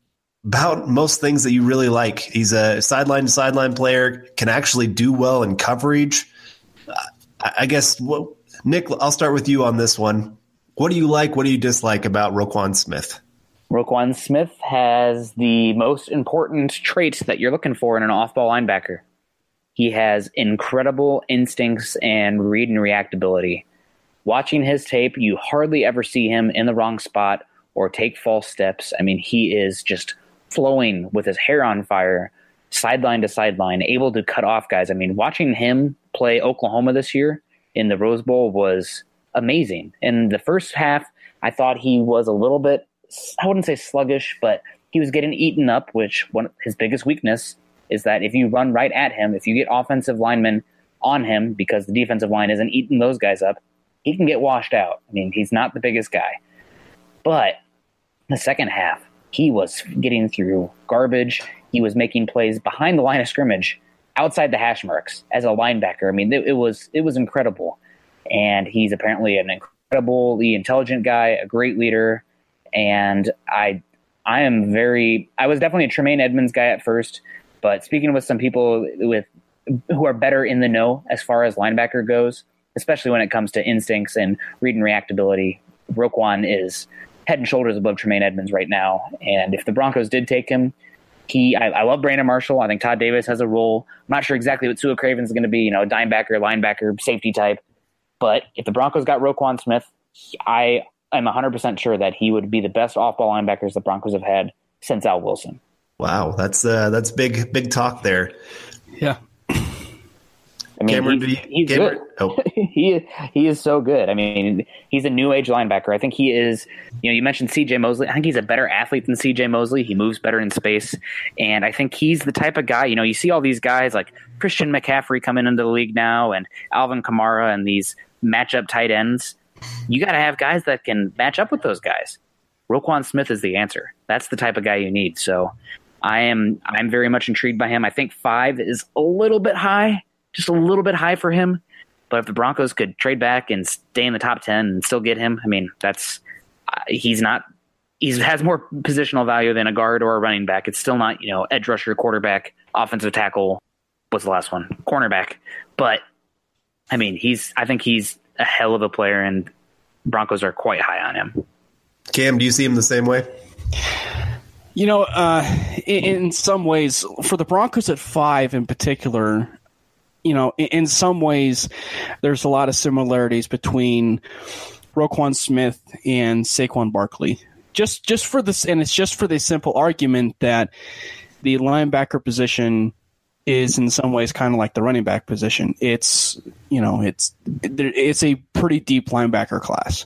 [SPEAKER 3] about most things that you really like. He's a sideline-to-sideline player, can actually do well in coverage. I guess, Nick, I'll start with you on this one. What do you like, what do you dislike about Roquan Smith?
[SPEAKER 1] Roquan Smith has the most important traits that you're looking for in an off-ball linebacker. He has incredible instincts and read and reactability. Watching his tape, you hardly ever see him in the wrong spot or take false steps. I mean, he is just flowing with his hair on fire, sideline to sideline, able to cut off guys. I mean, watching him play Oklahoma this year in the Rose Bowl was amazing. In the first half, I thought he was a little bit, I wouldn't say sluggish, but he was getting eaten up, which his biggest weakness is that if you run right at him, if you get offensive linemen on him because the defensive line isn't eating those guys up, he can get washed out. I mean, he's not the biggest guy. But the second half, he was getting through garbage. He was making plays behind the line of scrimmage, outside the hash marks as a linebacker. I mean, it was incredible. And he's apparently an incredibly intelligent guy, a great leader. And I was definitely a Tremaine Edmunds guy at first, but speaking with some people who are better in the know as far as linebacker goes, especially when it comes to instincts and read and reactability, Roquan is head and shoulders above Tremaine Edmunds right now. And if the Broncos did take him, I love Brandon Marshall. I think Todd Davis has a role. I'm not sure exactly what Sua Craven's going to be, dime backer, linebacker, safety type. But if the Broncos got Roquan Smith, I'm 100% sure that he would be the best off-ball linebackers the Broncos have had since Al Wilson.
[SPEAKER 3] Wow, that's big talk there.
[SPEAKER 5] Yeah.
[SPEAKER 1] I mean,
[SPEAKER 3] Cameron,
[SPEAKER 1] he's good.
[SPEAKER 3] Oh.
[SPEAKER 1] he is so good. I mean, he's a new age linebacker. I think he is, you mentioned C.J. Mosley. I think he's a better athlete than C.J. Mosley. He moves better in space. And I think he's the type of guy, you see all these guys like Christian McCaffrey coming into the league now and Alvin Kamara and these matchup tight ends. You got to have guys that can match up with those guys. Roquan Smith is the answer. That's the type of guy you need. So I'm very much intrigued by him. I think 5 is a little bit high. Just a little bit high for him, but if the Broncos could trade back and stay in the top 10 and still get him, I mean, he has more positional value than a guard or a running back. It's still not, edge rusher, quarterback, offensive tackle. What's the last one? Cornerback. But I mean, I think he's a hell of a player, and Broncos are quite high on him.
[SPEAKER 3] Cam, do you see him the same way?
[SPEAKER 5] In some ways, for the Broncos at 5 in particular, in some ways, there's a lot of similarities between Roquan Smith and Saquon Barkley. Just for this, and it's just for the simple argument that the linebacker position is in some ways kind of like the running back position. It's a pretty deep linebacker class.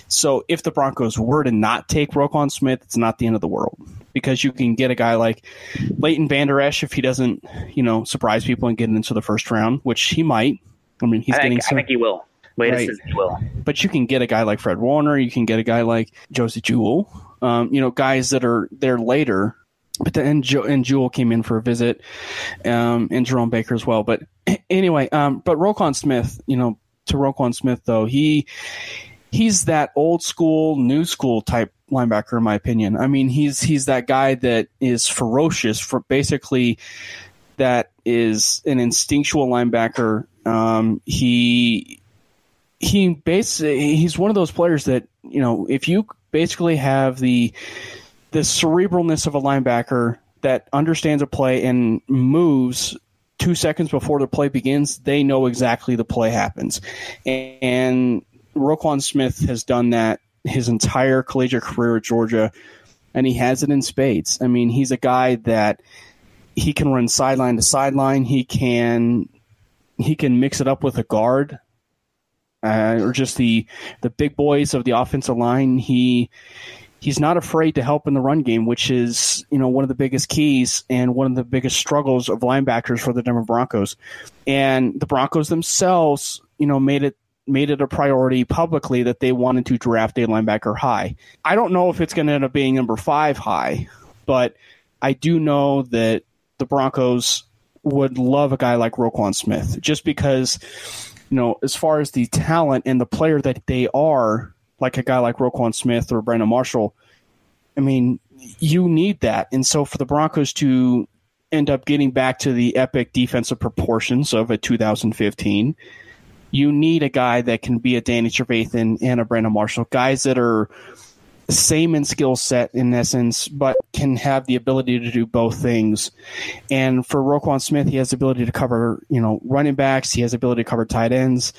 [SPEAKER 5] So if the Broncos were to not take Roquan Smith, it's not the end of the world, because you can get a guy like Leighton Vander Esch if he doesn't, surprise people and get into the first round, which he might. I mean, I
[SPEAKER 1] think he will. Latest is he will.
[SPEAKER 5] But you can get a guy like Fred Warner. You can get a guy like Josie Jewell. Guys that are there later. But then Jewell came in for a visit, and Jerome Baker as well. But anyway, but Roquan Smith, to Roquan Smith though, he's that old school, new school type linebacker, in my opinion. I mean, he's that guy that is ferocious, for basically that is an instinctual linebacker. He's one of those players that, if you basically have the cerebralness of a linebacker that understands a play and moves 2 seconds before the play begins, they know exactly the play happens. And Roquan Smith has done that his entire collegiate career at Georgia. and he has it in spades. I mean, he's a guy that he can run sideline to sideline. He can mix it up with a guard, or just the big boys of the offensive line. He's not afraid to help in the run game, which is, one of the biggest keys and one of the biggest struggles of linebackers for the Denver Broncos. And the Broncos themselves, made it a priority publicly that they wanted to draft a linebacker high. I don't know if it's going to end up being number 5 high, but I do know that the Broncos would love a guy like Roquan Smith, just because, as far as the talent and the player that they are, like a guy like Roquan Smith or Brandon Marshall, I mean, you need that. And so for the Broncos to end up getting back to the epic defensive proportions of a 2015, you need a guy that can be a Danny Trevathan and a Brandon Marshall, guys that are same in skill set in essence, but can have the ability to do both things. And for Roquan Smith, he has the ability to cover, running backs. He has the ability to cover tight ends.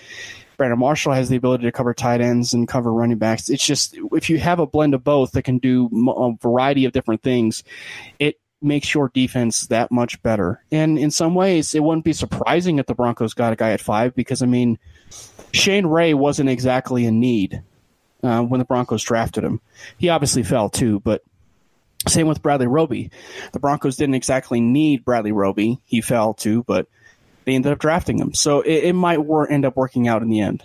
[SPEAKER 5] Brandon Marshall has the ability to cover tight ends and cover running backs. It's just, if you have a blend of both that can do a variety of different things, it makes your defense that much better. And in some ways, it wouldn't be surprising if the Broncos got a guy at 5, because, I mean, Shane Ray wasn't exactly in need when the Broncos drafted him. He obviously fell too, but same with Bradley Roby. The Broncos didn't exactly need Bradley Roby. He fell too, but they ended up drafting him. So it might end up working out in the end.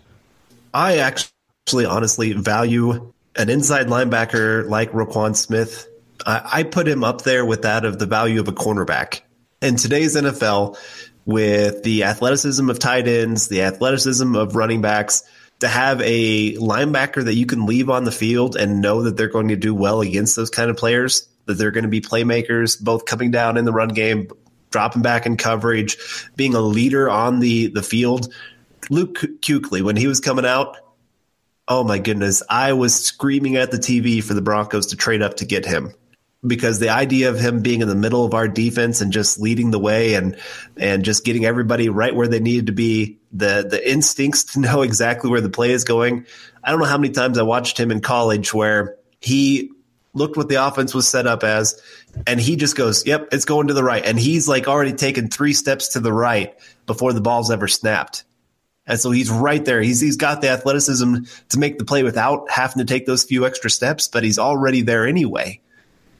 [SPEAKER 3] I actually honestly value an inside linebacker like Roquan Smith. I put him up there with that of the value of a cornerback. In today's NFL, with the athleticism of tight ends, the athleticism of running backs, to have a linebacker that you can leave on the field and know that they're going to do well against those kind of players, that they're going to be playmakers, both coming down in the run game, dropping back in coverage, being a leader on the field. Luke Kuechly, when he was coming out, oh my goodness, I was screaming at the TV for the Broncos to trade up to get him, because the idea of him being in the middle of our defense and just leading the way and just getting everybody right where they needed to be, the instincts to know exactly where the play is going. I don't know how many times I watched him in college where he looked what the offense was set up as, and he just goes, yep, it's going to the right. And he's like already taken 3 steps to the right before the ball's ever snapped. And so he's right there. He's got the athleticism to make the play without having to take those few extra steps, but he's already there anyway.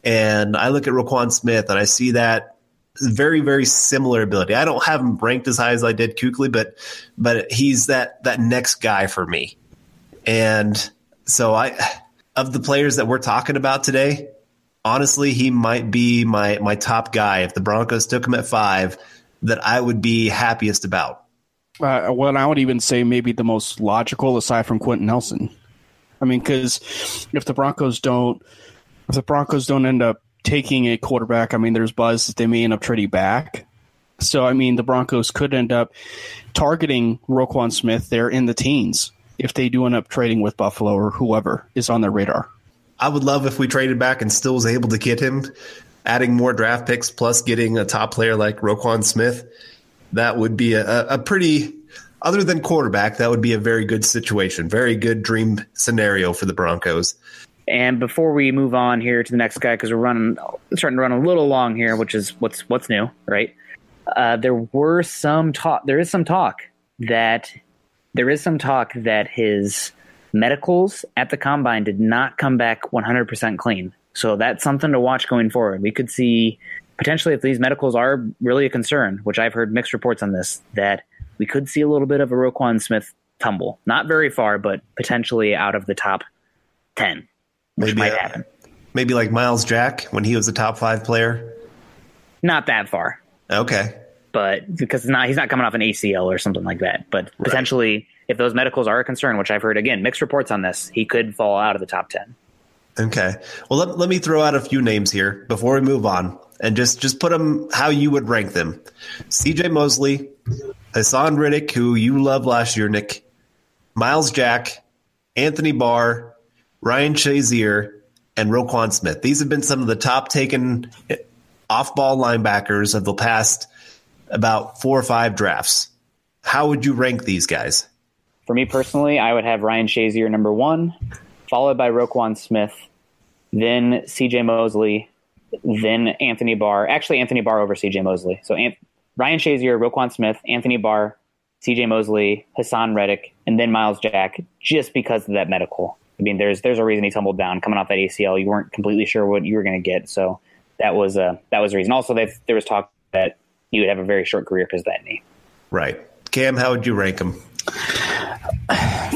[SPEAKER 3] And I look at Roquan Smith and I see that very, very similar ability. I don't have him ranked as high as I did Kuechly, but he's that next guy for me. And so of the players that we're talking about today, honestly, he might be my top guy. If the Broncos took him at 5, that I would be happiest about.
[SPEAKER 5] Well, I would even say maybe the most logical aside from Quenton Nelson. I mean, because if the Broncos don't end up taking a quarterback, I mean, there's buzz that they may end up trading back. So, I mean, the Broncos could end up targeting Roquan Smith there in the teens if they do end up trading with Buffalo or whoever is on their radar.
[SPEAKER 3] I would love if we traded back and still was able to get him, adding more draft picks plus getting a top player like Roquan Smith. That would be a pretty, other than quarterback, that would be a very good situation, very good dream scenario for the Broncos.
[SPEAKER 1] And before we move on here to the next guy, because we're starting to run a little long here, which is what's new, right? There is some talk that his medicals at the combine did not come back 100% clean. So that's something to watch going forward. We could see potentially, if these medicals are really a concern, which I've heard mixed reports on this, that we could see a little bit of a Roquan Smith tumble. Not very far, but potentially out of the top 10. Which might happen.
[SPEAKER 3] Maybe like Miles Jack when he was a top 5 player?
[SPEAKER 1] Not that far.
[SPEAKER 3] Okay.
[SPEAKER 1] But because he's not coming off an ACL or something like that. But potentially, if those medicals are a concern, which I've heard, again, mixed reports on this, he could fall out of the top 10.
[SPEAKER 3] Okay. Well, let me throw out a few names here before we move on and just put them how you would rank them. CJ Mosley, Hassan Riddick, who you loved last year, Nick, Miles Jack, Anthony Barr, Ryan Shazier, and Roquan Smith. These have been some of the top taken off-ball linebackers of the past about 4 or 5 drafts. How would you rank these guys?
[SPEAKER 1] For me personally, I would have Ryan Shazier number 1, followed by Roquan Smith, then CJ Mosley, then Anthony Barr. Actually, Anthony Barr over CJ Mosley. So Ryan Shazier, Roquan Smith, Anthony Barr, CJ Mosley, Hassan Reddick, and then Miles Jack, just because of that medical. I mean, there's a reason he tumbled down coming off that ACL. You weren't completely sure what you were going to get, so that was the reason. Also, there was talk that he would have a very short career because of that knee.
[SPEAKER 3] Right. Cam, how would you rank him?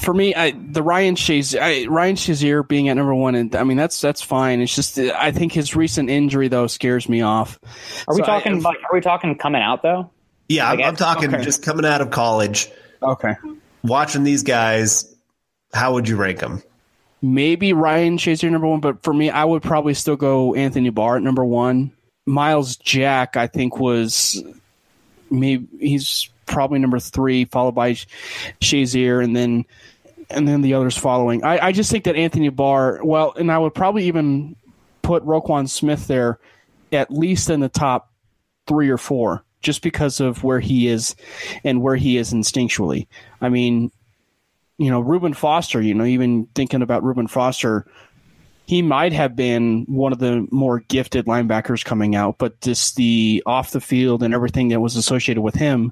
[SPEAKER 5] For me, the Ryan Shazier being at number one, and I mean that's fine. It's just I think his recent injury though scares me off.
[SPEAKER 1] Are we talking coming out though?
[SPEAKER 3] Yeah, I'm talking just coming out of college.
[SPEAKER 5] Okay.
[SPEAKER 3] Watching these guys, how would you rank them?
[SPEAKER 5] Maybe Ryan Shazier number one, but for me, I would probably still go Anthony Barr at number one. Miles Jack, I think he's probably number three, followed by Shazier, and then the others following. I just think that Anthony Barr, and I would probably even put Roquan Smith there at least in the top 3 or 4, just because of where he is and where he is instinctually. I mean, Reuben Foster, even thinking about Reuben Foster, he might have been one of the more gifted linebackers coming out, but just the off the field and everything that was associated with him,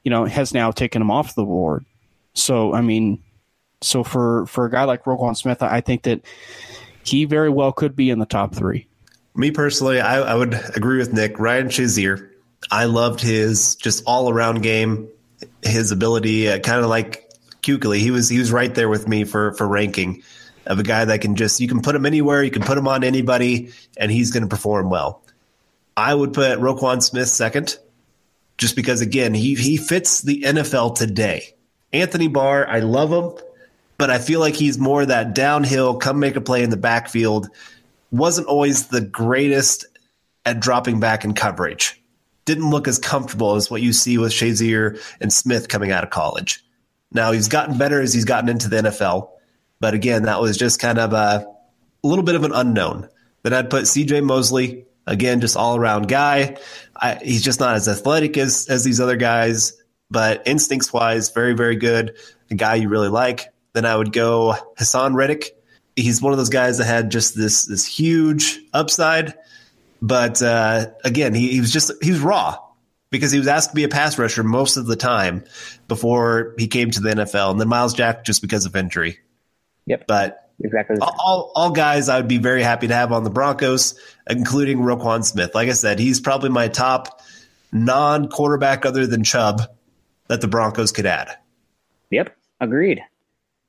[SPEAKER 5] has now taken him off the board. So, I mean, for a guy like Roquan Smith, I think that he very well could be in the top 3.
[SPEAKER 3] Me personally, I would agree with Nick. Ryan Shazier, I loved his just all-around game, his ability, kind of like Kuechly. He was right there with me for ranking of a guy that you can put him anywhere, you can put him on anybody, and he's going to perform well. I would put Roquan Smith second, just because, again, he fits the NFL today. Anthony Barr, I love him, but I feel like he's more that downhill, come make a play in the backfield. Wasn't always the greatest at dropping back in coverage. Didn't look as comfortable as what you see with Shazier and Smith coming out of college. Now, he's gotten better as he's gotten into the NFL, but again, that was just kind of a little bit of an unknown. Then I'd put CJ Mosley, again, just all-around guy. He's just not as athletic as these other guys, but instincts-wise, very, very good. A guy you really like. Then I would go Hassan Reddick. He's one of those guys that had just this huge upside, but again, he was raw because he was asked to be a pass rusher most of the time before he came to the NFL, and then Miles Jack just because of injury.
[SPEAKER 1] Yep,
[SPEAKER 3] but
[SPEAKER 1] exactly.
[SPEAKER 3] All guys I would be very happy to have on the Broncos, including Roquan Smith. Like I said, he's probably my top non-quarterback other than Chubb that the Broncos could add.
[SPEAKER 1] Yep, agreed.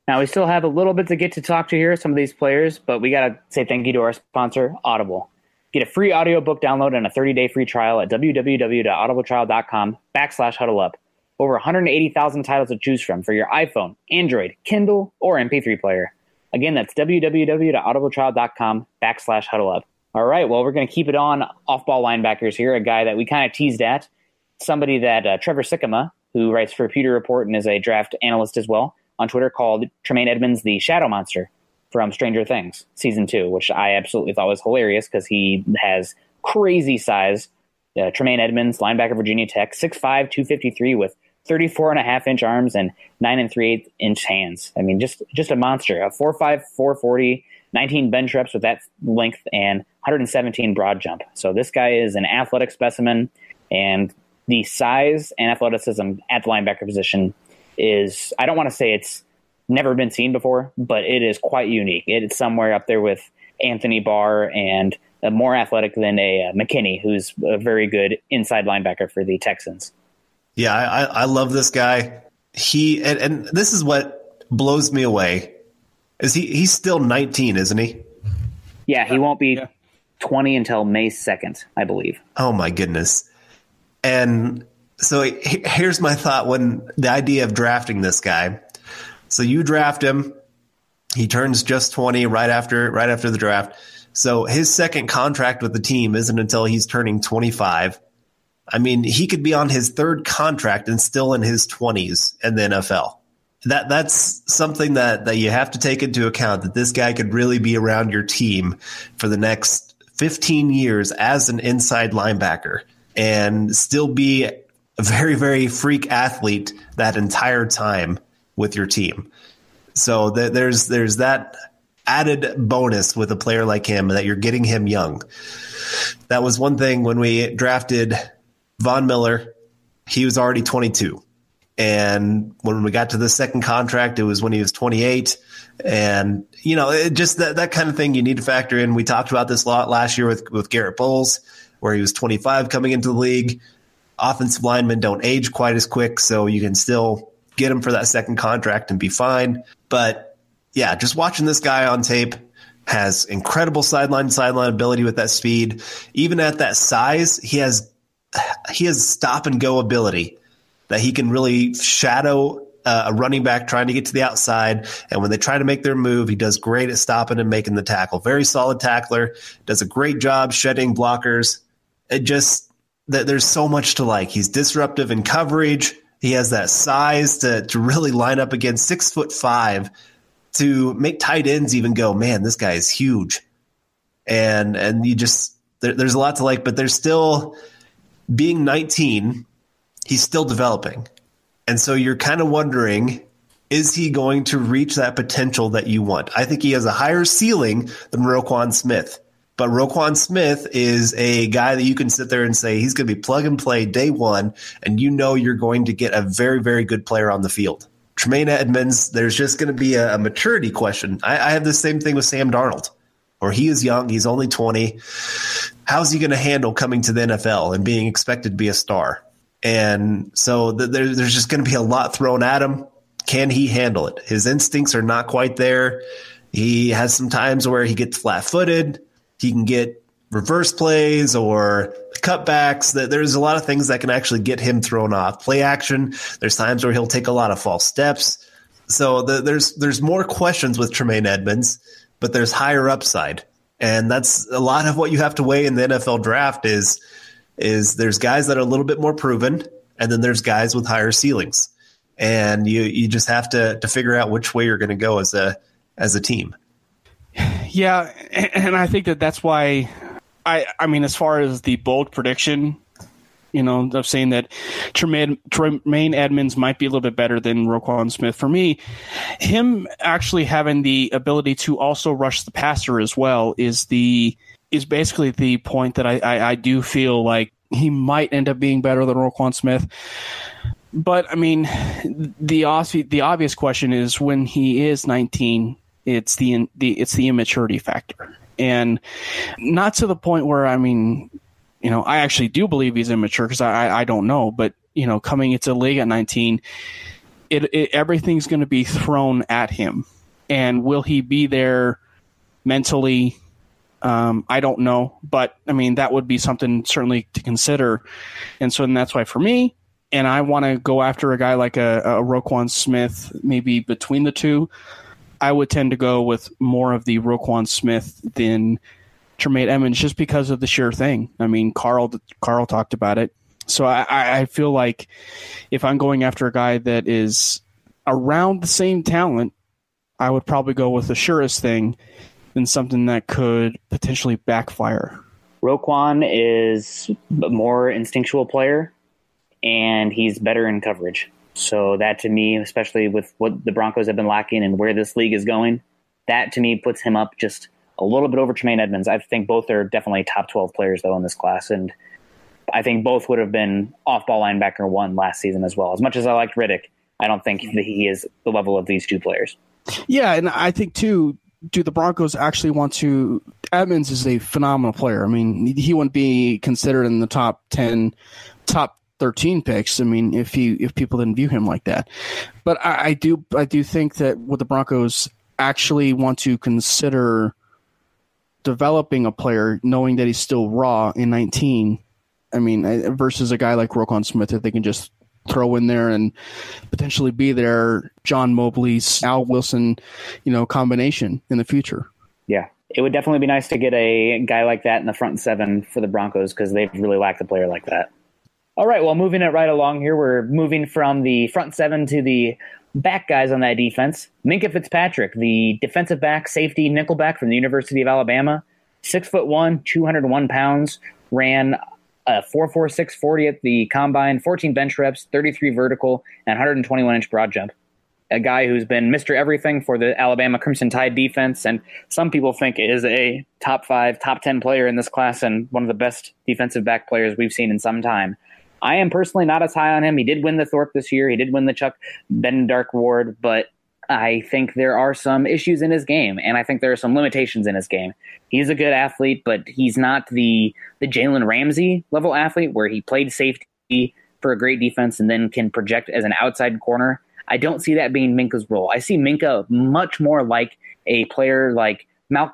[SPEAKER 1] Now, we still have a little bit to get to talk to here, some of these players, but we got to say thank you to our sponsor, Audible. Get a free audiobook download and a 30-day free trial at www.audibletrial.com/huddleup. Over 180,000 titles to choose from for your iPhone, Android, Kindle, or MP3 player. Again, that's www.audibletrial.com/huddleup. All right, well, we're going to keep it on off-ball linebackers here, a guy that we kind of teased at, somebody that Trevor Sikkema, who writes for Pewter Report and is a draft analyst as well, on Twitter, called Tremaine Edmunds the Shadow Monster from Stranger Things Season 2, which I absolutely thought was hilarious because he has crazy size. Tremaine Edmunds, linebacker, Virginia Tech, 6'5", 253 with 34.5-inch arms and 9 3/8-inch hands. I mean, just a monster. A 4.5, 440, 19 bench reps with that length, and 117 broad jump. So this guy is an athletic specimen, and the size and athleticism at the linebacker position is, I don't want to say it's never been seen before, but it is quite unique. It's somewhere up there with Anthony Barr and more athletic than a McKinney, who's a very good inside linebacker for the Texans.
[SPEAKER 3] Yeah, I love this guy. And this is what blows me away. Is he's still 19, isn't he?
[SPEAKER 1] Yeah, he won't be 20 until May 2nd, I believe.
[SPEAKER 3] Oh my goodness. And so here's my thought when the idea of drafting this guy. So you draft him, he turns just 20 right after the draft. So his second contract with the team isn't until he's turning 25. I mean, he could be on his third contract and still in his 20s in the NFL. That's something that you have to take into account, that this guy could really be around your team for the next 15 years as an inside linebacker and still be a very, very freak athlete that entire time with your team. So there's that added bonus with a player like him that you're getting him young. That was one thing when we drafted Von Miller. He was already 22. And when we got to the second contract, it was when he was 28. And, it just that kind of thing you need to factor in. We talked about this a lot last year with Garrett Bowles, where he was 25 coming into the league. Offensive linemen don't age quite as quick, so you can still get him for that second contract and be fine. But, yeah, just watching this guy on tape, has incredible sideline ability with that speed. Even at that size, he has stop and go ability that he can really shadow a running back trying to get to the outside. And when they try to make their move, he does great at stopping and making the tackle. Very solid tackler, does a great job shedding blockers. There's so much to like. He's disruptive in coverage. He has that size to really line up against 6'5", to make tight ends even go, man, this guy is huge. And there's a lot to like, but there's still, being 19, he's still developing. And so you're kind of wondering, is he going to reach that potential that you want? I think he has a higher ceiling than Roquan Smith. But Roquan Smith is a guy that you can sit there and say he's going to be plug and play day one, and you're going to get a very, very good player on the field. Tremaine Edmunds, there's just going to be a maturity question. I have the same thing with Sam Darnold, or he is young. He's only 20. How's he going to handle coming to the NFL and being expected to be a star? And so there's just going to be a lot thrown at him. Can he handle it? His instincts are not quite there. He has some times where he gets flat-footed. He can get reverse plays or cutbacks. There's a lot of things that can actually get him thrown off. Play action, there's times where he'll take a lot of false steps. So there's more questions with Tremaine Edmunds, but there's higher upside. And that's a lot of what you have to weigh in the NFL draft is there's guys that are a little bit more proven, and then there's guys with higher ceilings. And you just have to figure out which way you're going to go as a team.
[SPEAKER 5] Yeah, and I think that's why I mean, as far as the bold prediction, of saying that Tremaine Edmunds might be a little bit better than Roquan Smith. For me, him actually having the ability to also rush the passer as well is basically the point that I do feel like he might end up being better than Roquan Smith. But I mean, the obvious question is, when he is 19, it's the immaturity factor, and not to the point where, I mean, I actually do believe he's immature, because I don't know, but coming into the league at 19, everything's going to be thrown at him, and will he be there mentally? I don't know, but I mean, that would be something certainly to consider, and that's why for me, and I want to go after a guy like a Roquan Smith, maybe between the two, I would tend to go with more of the Roquan Smith than Tremaine Edmunds, just because of the sheer thing. I mean, Carl talked about it. So I feel like if I'm going after a guy that is around the same talent, I would probably go with the surest thing than something that could potentially backfire.
[SPEAKER 1] Roquan is a more instinctual player, and he's better in coverage. So that, to me, especially with what the Broncos have been lacking and where this league is going, that to me puts him up just a little bit over Tremaine Edmunds. I think both are definitely top 12 players, though, in this class. And I think both would have been off-ball linebacker one last season as well. As much as I liked Riddick, I don't think that he is the level of these two players.
[SPEAKER 5] Yeah, and I think, too, do the Broncos actually want to – Edmunds is a phenomenal player. I mean, he wouldn't be considered in the top 10, top 13 picks. I mean, if people didn't view him like that. But I do think that what the Broncos actually want to consider developing a player, knowing that he's still raw in 19, I mean, versus a guy like Roquan Smith that they can just throw in there and potentially be their John Mobley's Al Wilson, combination in the future.
[SPEAKER 1] Yeah, it would definitely be nice to get a guy like that in the front seven for the Broncos, because they've really lacked a player like that. All right, well, moving it right along here, we're moving from the front seven to the back guys on that defense. Minkah Fitzpatrick, the defensive back, safety, nickelback from the University of Alabama, 6'1", 201 pounds, ran a 4.46 40 at the combine, 14 bench reps, 33 vertical, and 121-inch broad jump. a guy who's been Mr. Everything for the Alabama Crimson Tide defense, and some people think is a top 5, top 10 player in this class and one of the best defensive back players we've seen in some time. I am personally not as high on him. He did win the Thorpe this year. He did win the Chuck Bendark Award, but I think there are some issues in his game, and I think there are some limitations in his game. He's a good athlete, but he's not the Jalen Ramsey level athlete where he played safety for a great defense and then can project as an outside corner. I don't see that being Minka's role. I see Minka much more like a player like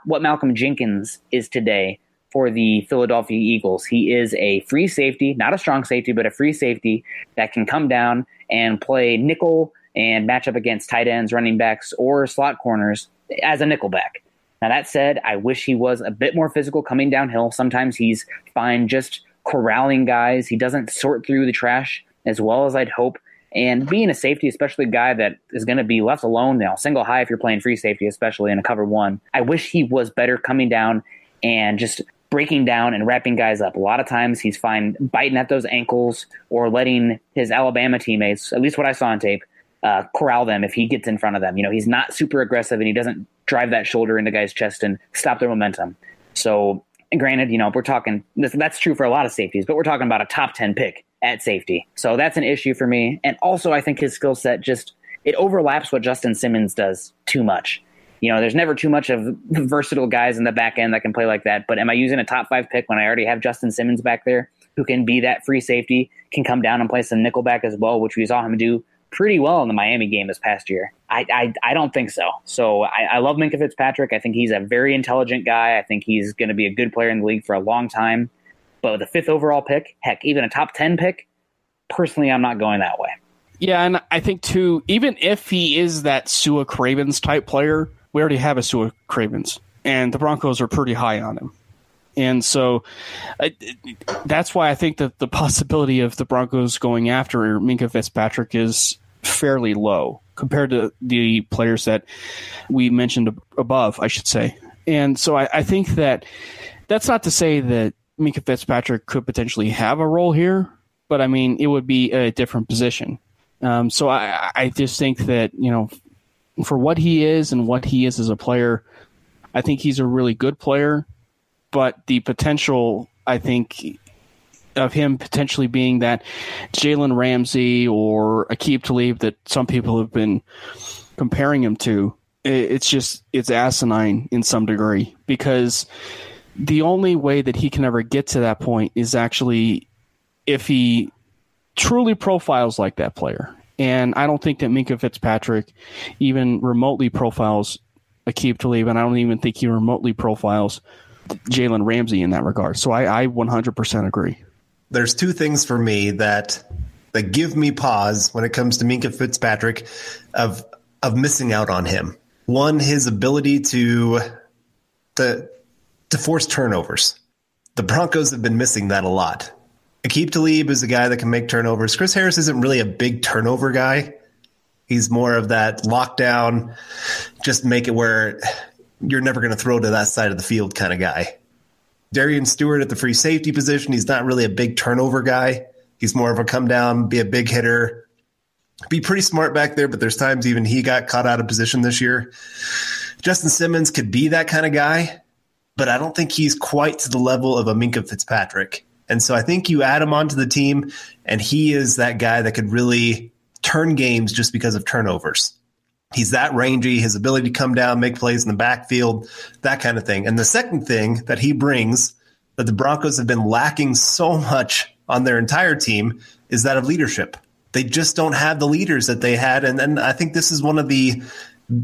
[SPEAKER 1] what Malcolm Jenkins is today for the Philadelphia Eagles. He is a free safety, not a strong safety, but a free safety that can come down and play nickel and match up against tight ends, running backs, or slot corners as a nickelback. Now, that said, I wish he was a bit more physical coming downhill. Sometimes he's fine just corralling guys. He doesn't sort through the trash as well as I'd hope. And being a safety, especially a guy that is going to be left alone now, single high if you're playing free safety, especially in a cover 1, I wish he was better coming down and just breaking down and wrapping guys up. A lot of times he's fine biting at those ankles or letting his Alabama teammates, at least what I saw on tape, corral them if he gets in front of them. He's not super aggressive and he doesn't drive that shoulder into guys' chest and stop their momentum. So, and granted, we're talking, that's true for a lot of safeties, but we're talking about a top 10 pick at safety. So that's an issue for me. And also I think his skill set it overlaps what Justin Simmons does too much. There's never too much of versatile guys in the back end that can play like that. But am I using a top 5 pick when I already have Justin Simmons back there who can be that free safety, can come down and play some nickelback as well, which we saw him do pretty well in the Miami game this past year? I don't think so. So I love Minkah Fitzpatrick. I think he's a very intelligent guy. I think he's going to be a good player in the league for a long time. But with the 5th overall pick, heck, even a top 10 pick, personally, I'm not going that way.
[SPEAKER 5] Yeah, and I think, too, even if he is that Sua Cravens type player, we already have a Sua Cravens, and the Broncos are pretty high on him. And so that's why I think that the possibility of the Broncos going after Minkah Fitzpatrick is fairly low compared to the players that we mentioned above, I should say. And so I think that's not to say that Minkah Fitzpatrick could potentially have a role here, but I mean, it would be a different position. So I just think that, for what he is and what he is as a player, I think he's a really good player, but the potential, I think, of him potentially being that Jalen Ramsey or Aqib Talib that some people have been comparing him to, it's asinine in some degree, because the only way that he can ever get to that point is actually if he truly profiles like that player. And I don't think that Minkah Fitzpatrick even remotely profiles Aqib Talib, and I don't even think he remotely profiles Jalen Ramsey in that regard. So I 100% agree.
[SPEAKER 3] There's 2 things for me that give me pause when it comes to Minkah Fitzpatrick of missing out on him. One, his ability to force turnovers. The Broncos have been missing that a lot. Aqib Talib is a guy that can make turnovers. Chris Harris isn't really a big turnover guy. He's more of that lockdown, just make it where you're never going to throw to that side of the field kind of guy. Darian Stewart at the free safety position, he's not really a big turnover guy. He's more of a come down, be a big hitter, be pretty smart back there, but there's times even he got caught out of position this year. Justin Simmons could be that kind of guy, but I don't think he's quite to the level of a Minkah Fitzpatrick. And so I think you add him onto the team, and he is that guy that could really turn games just because of turnovers. He's that rangy, his ability to come down, make plays in the backfield, that kind of thing. And the second thing that he brings that the Broncos have been lacking so much on their entire team is that of leadership. They just don't have the leaders that they had. And I think this is one of the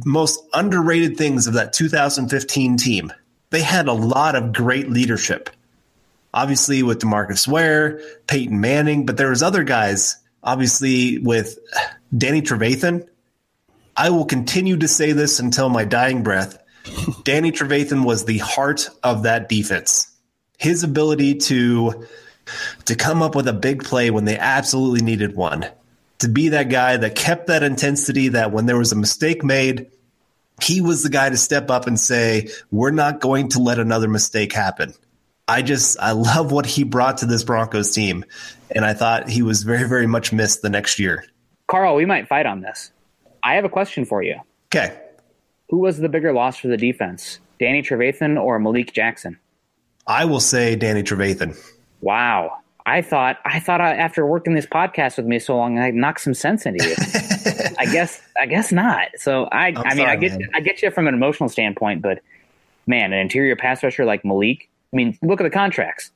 [SPEAKER 3] most underrated things of that 2015 team. They had a lot of great leadership. Obviously with DeMarcus Ware, Peyton Manning, but there was other guys, obviously with Danny Trevathan. I will continue to say this until my dying breath. Danny Trevathan was the heart of that defense. His ability to come up with a big play when they absolutely needed one, to be that guy that kept that intensity, that when there was a mistake made, he was the guy to step up and say, we're not going to let another mistake happen. I love what he brought to this Broncos team, and I thought he was very, very much missed the next year.
[SPEAKER 1] Carl, we might fight on this. I have a question for you.
[SPEAKER 3] Okay.
[SPEAKER 1] Who was the bigger loss for the defense, Danny Trevathan or Malik Jackson?
[SPEAKER 3] I will say Danny Trevathan.
[SPEAKER 1] Wow. I thought after working this podcast with me so long, I'd knock some sense into you. I guess not. So I get you from an emotional standpoint, but man, an interior pass rusher like Malik. I mean, look at the contracts,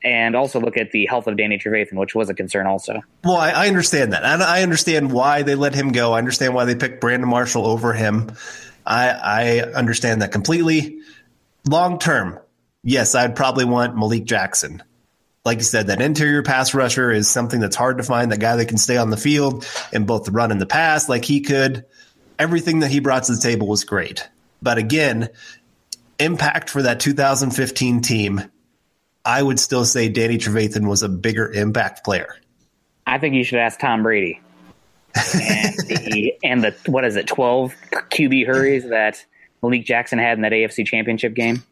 [SPEAKER 1] and also look at the health of Danny Trevathan, which was a concern also.
[SPEAKER 3] Well, I understand that, and I understand why they let him go. I understand why they picked Brandon Marshall over him. I understand that completely. Long term, yes, I'd probably want Malik Jackson. Like you said, that interior pass rusher is something that's hard to find, that guy that can stay on the field in both the run and the pass like he could. Everything that he brought to the table was great. But again, impact for that 2015 team, I would still say Danny Trevathan was a bigger impact player.
[SPEAKER 1] I think you should ask Tom Brady. and the 12 QB hurries that Malik Jackson had in that AFC Championship game.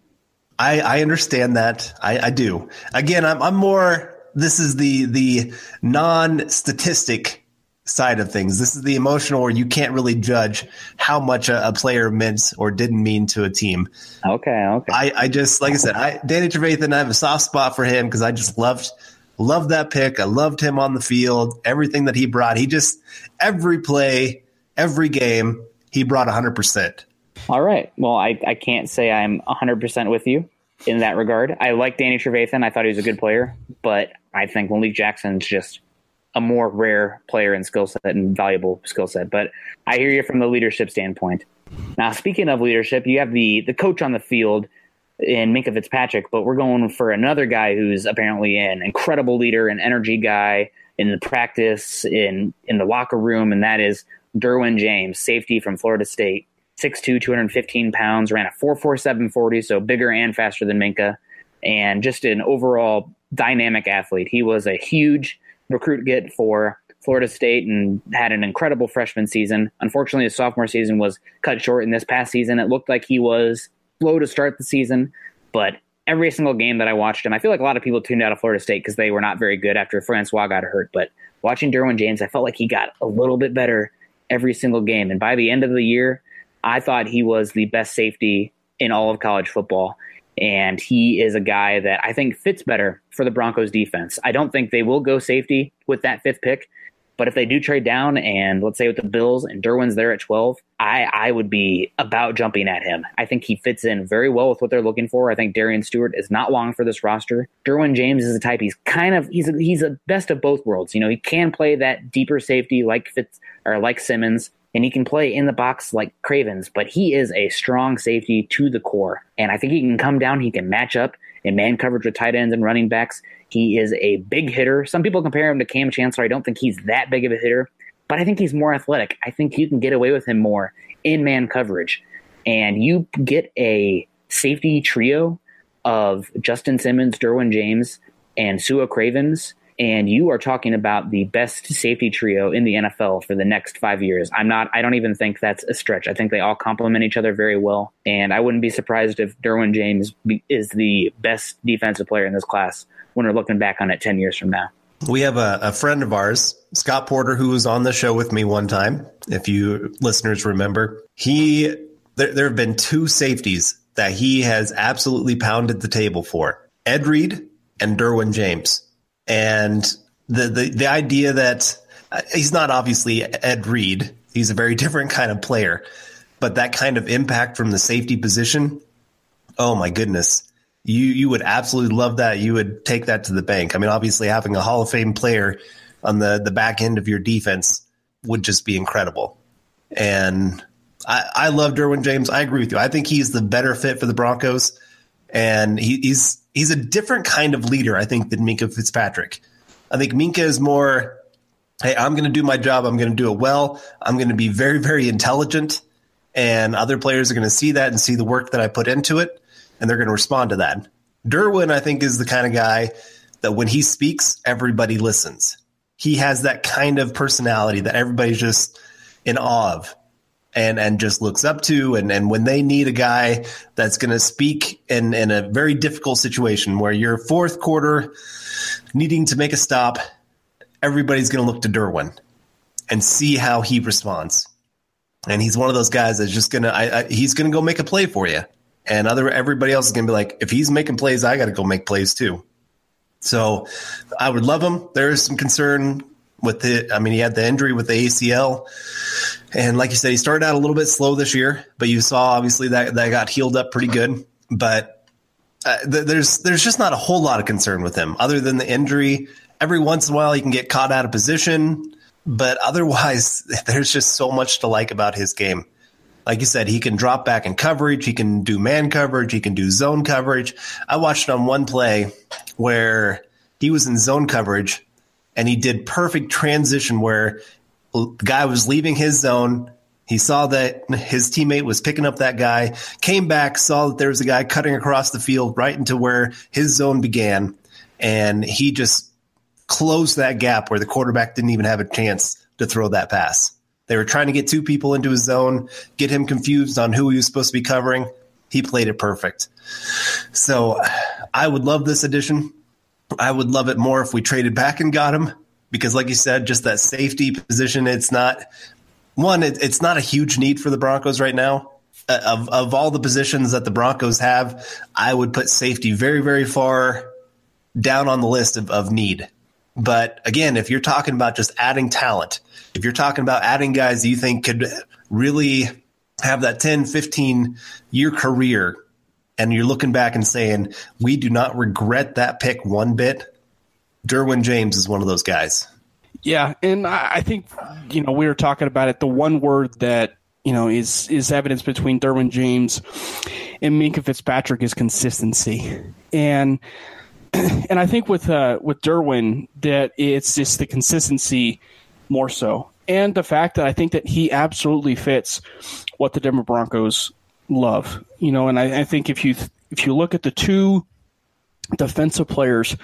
[SPEAKER 3] I understand that. I do. Again, I'm more, this is the non-statistic side of things. This is the emotional where you can't really judge how much a player meant or didn't mean to a team. Okay. I just, like I said, Danny Trevathan, I have a soft spot for him because I just loved that pick. I loved him on the field, everything that he brought. He just, every play, every game, he brought 100%.
[SPEAKER 1] All right. Well, I can't say I'm 100% with you in that regard. I like Danny Trevathan. I thought he was a good player, but I think Malik Jackson's just a more rare player in skill set and valuable skill set. But I hear you from the leadership standpoint. Now, speaking of leadership, you have the coach on the field in Minkah Fitzpatrick, but we're going for another guy who's apparently an incredible leader, an energy guy in the practice, in the locker room, and that is Derwin James, safety from Florida State. 6'2", 215 pounds, ran a 4.47 40, so bigger and faster than Minkah, and just an overall dynamic athlete. He was a huge recruit get for Florida State and had an incredible freshman season. Unfortunately, his sophomore season was cut short in this past season. It looked like he was slow to start the season, but every single game that I watched him, I feel like a lot of people tuned out of Florida State because they were not very good after Francois got hurt. But watching Derwin James, I felt like he got a little bit better every single game. And by the end of the year, I thought he was the best safety in all of college football, and he is a guy that I think fits better for the Broncos defense. I don't think they will go safety with that 5th pick, but if they do trade down and let's say with the Bills and Derwin's there at 12, I would be about jumping at him. I think he fits in very well with what they're looking for. I think Darian Stewart is not long for this roster. Derwin James is a type, he's a best of both worlds. You know, he can play that deeper safety like Simmons, and he can play in the box like Cravens, but he is a strong safety to the core. And I think he can come down, he can match up in man coverage with tight ends and running backs. He is a big hitter. Some people compare him to Cam Chancellor. I don't think he's that big of a hitter, but I think he's more athletic. I think you can get away with him more in man coverage. And you get a safety trio of Justin Simmons, Derwin James, and Sua Cravens, and you are talking about the best safety trio in the NFL for the next 5 years. I don't even think that's a stretch. I think they all complement each other very well, and I wouldn't be surprised if Derwin James is the best defensive player in this class when we're looking back on it 10 years from now.
[SPEAKER 3] We have a friend of ours, Scott Porter, who was on the show with me one time, if you listeners remember. There have been 2 safeties that he has absolutely pounded the table for, Ed Reed and Derwin James. And the idea that he's not obviously Ed Reed, he's a very different kind of player, but that kind of impact from the safety position, oh my goodness, you would absolutely love that. You would take that to the bank. I mean, obviously having a Hall of Fame player on the back end of your defense would just be incredible. And I love Derwin James. I agree with you. I think he's the better fit for the Broncos, and he's a different kind of leader, I think, than Minkah Fitzpatrick. I think Minkah is more, hey, I'm going to do my job. I'm going to do it well. I'm going to be very, very intelligent, and other players are going to see that and see the work that I put into it, and they're going to respond to that. Derwin, I think, is the kind of guy that when he speaks, everybody listens. He has that kind of personality that everybody's just in awe of and just looks up to. And when they need a guy that's going to speak in a very difficult situation where you're 4th quarter needing to make a stop, everybody's going to look to Derwin and see how he responds. And he's one of those guys that's just he's gonna go make a play for you, and everybody else is gonna be like, if he's making plays, I got to go make plays too. So I would love him. There is some concern with it. I mean, he had the injury with the ACL, and like you said, he started out a little bit slow this year, but you saw obviously that got healed up pretty good. But there's just not a whole lot of concern with him other than the injury. Every once in a while, he can get caught out of position. But otherwise, there's just so much to like about his game. Like you said, he can drop back in coverage. He can do man coverage. He can do zone coverage. I watched on one play where he was in zone coverage, and he did perfect transition where the guy was leaving his zone. He saw that his teammate was picking up that guy, came back, saw that there was a guy cutting across the field right into where his zone began, and he just close that gap where the quarterback didn't even have a chance to throw that pass. They were trying to get two people into his zone, get him confused on who he was supposed to be covering. He played it perfect. So I would love this addition. I would love it more if we traded back and got him, because like you said, just that safety position, it's not a huge need for the Broncos right now. Of all the positions that the Broncos have, I would put safety very, very far down on the list of need. But again, if you're talking about just adding talent, if you're talking about adding guys that you think could really have that 10, 15-year career, and you're looking back and saying, we do not regret that pick one bit, Derwin James is one of those guys.
[SPEAKER 5] Yeah, and I think, we were talking about it. The one word that, is evidence between Derwin James and Minkah Fitzpatrick is consistency. And I think with Derwin, that it's just the consistency more so, and the fact that I think that he absolutely fits what the Denver Broncos love. And I think if you look at the two defensive players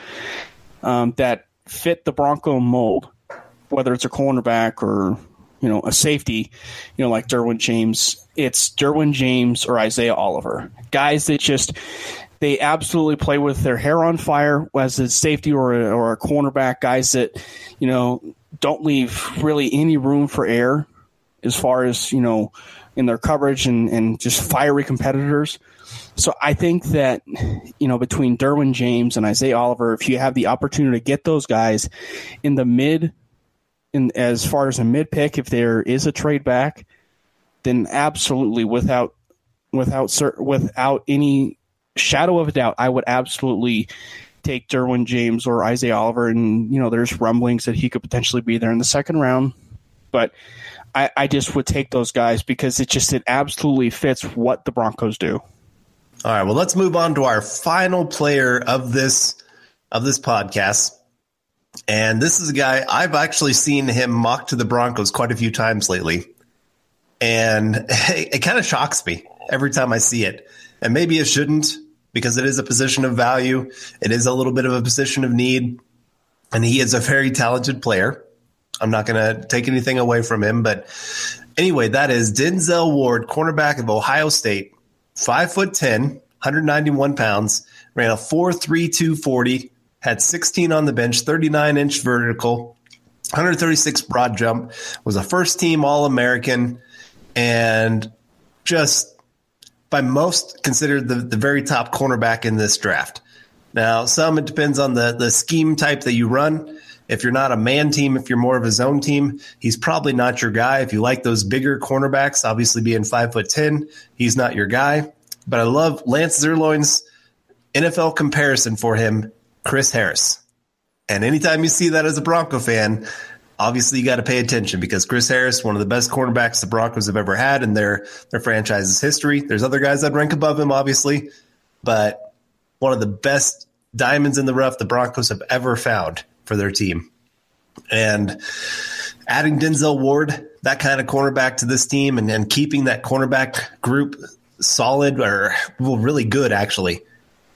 [SPEAKER 5] that fit the Bronco mold, whether it's a cornerback or a safety, like Derwin James, it's Derwin James or Isaiah Oliver, guys that just. They absolutely play with their hair on fire as a safety or a cornerback, guys that, don't leave really any room for error as far as, in their coverage and just fiery competitors. So I think that, between Derwin James and Isaiah Oliver, if you have the opportunity to get those guys as far as a mid pick, if there is a trade back, then absolutely without any shadow of a doubt, I would absolutely take Derwin James or Isaiah Oliver, and there's rumblings that he could potentially be there in the second round, but I just would take those guys because it absolutely fits what the Broncos do.
[SPEAKER 3] All right, well, let's move on to our final player of this podcast, and this is a guy I've actually seen him mocked to the Broncos quite a few times lately, and it kind of shocks me every time I see it, and maybe it shouldn't, because it is a position of value. It is a little bit of a position of need, and he is a very talented player. I'm not going to take anything away from him, but anyway, that is Denzel Ward, cornerback of Ohio State, 5'10", 191 pounds, ran a 4.32 40, had 16 on the bench, 39-inch vertical, 136 broad jump, was a first-team All-American, and just by most considered the very top cornerback in this draft. Now, it depends on the scheme type that you run. If you're not a man team, if you're more of a zone team, he's probably not your guy. If you like those bigger cornerbacks, obviously being 5'10", he's not your guy. But I love Lance Zierlein's NFL comparison for him, Chris Harris. And anytime you see that as a Bronco fan, obviously you got to pay attention, because Chris Harris, one of the best cornerbacks the Broncos have ever had in their franchise's history. There's other guys that rank above him, obviously, but one of the best diamonds in the rough the Broncos have ever found for their team. And adding Denzel Ward, that kind of cornerback, to this team, and keeping that cornerback group solid, or really good, actually,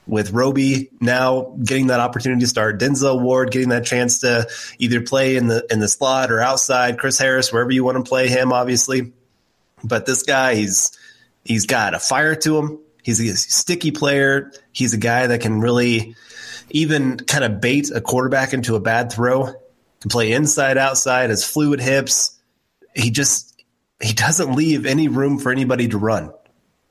[SPEAKER 3] with Roby now getting that opportunity to start, Denzel Ward getting that chance to either play in the slot or outside, Chris Harris, wherever you want to play him, obviously. But this guy, he's got a fire to him. He's a sticky player. He's a guy that can really even kind of bait a quarterback into a bad throw, can play inside, outside, has fluid hips. he doesn't leave any room for anybody to run.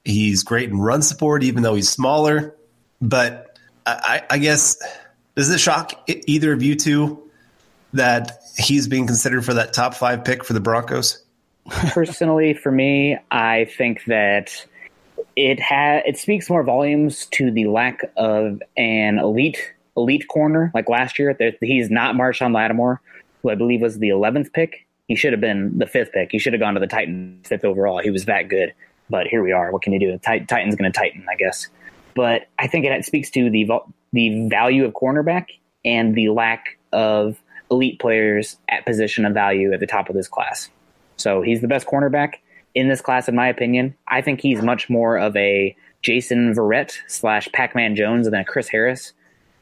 [SPEAKER 3] He's great in run support, even though he's smaller. But I guess, does it shock either of you two that he's being considered for that top 5 pick for the Broncos?
[SPEAKER 1] Personally, for me, I think that it speaks more volumes to the lack of an elite corner. Like last year, he's not Marshawn Lattimore, who I believe was the 11th pick. He should have been the 5th pick. He should have gone to the Titans 5th overall. He was that good. But here we are. What can you do? Titan's going to tighten, I guess. But I think it speaks to the value of cornerback and the lack of elite players at position of value at the top of this class. So he's the best cornerback in this class, in my opinion. I think he's much more of a Jason Verrett / Pac-Man Jones than a Chris Harris.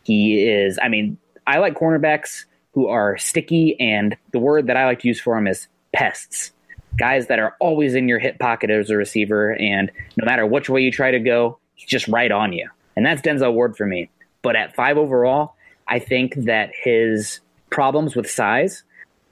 [SPEAKER 1] He is, I like cornerbacks who are sticky, and the word that I like to use for him is pests. Guys that are always in your hip pocket as a receiver, and no matter which way you try to go, he's just right on you. And that's Denzel Ward for me. But at 5 overall, I think that his problems with size,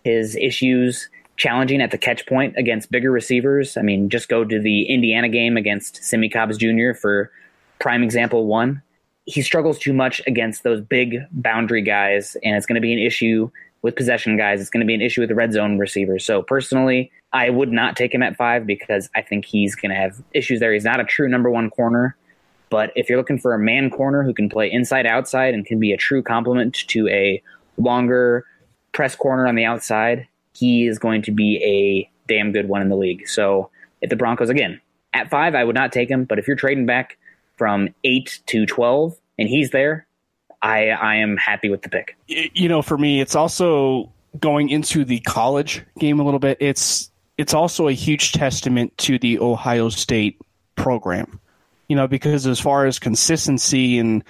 [SPEAKER 1] his issues challenging at the catch point against bigger receivers. Just go to the Indiana game against Simmie Cobbs Jr. for prime example 1. He struggles too much against those big boundary guys, and it's going to be an issue with possession guys. It's going to be an issue with the red zone receivers. So personally, I would not take him at 5 because I think he's going to have issues there. He's not a true number 1 corner, but if you're looking for a man corner who can play inside outside and can be a true complement to a longer press corner on the outside, he is going to be a damn good one in the league. So if the Broncos, again, at 5, I would not take him. But if you're trading back from 8 to 12 and he's there, I am happy with the pick.
[SPEAKER 5] For me, it's also going into the college game a little bit. It's also a huge testament to the Ohio State program, because as far as consistency and,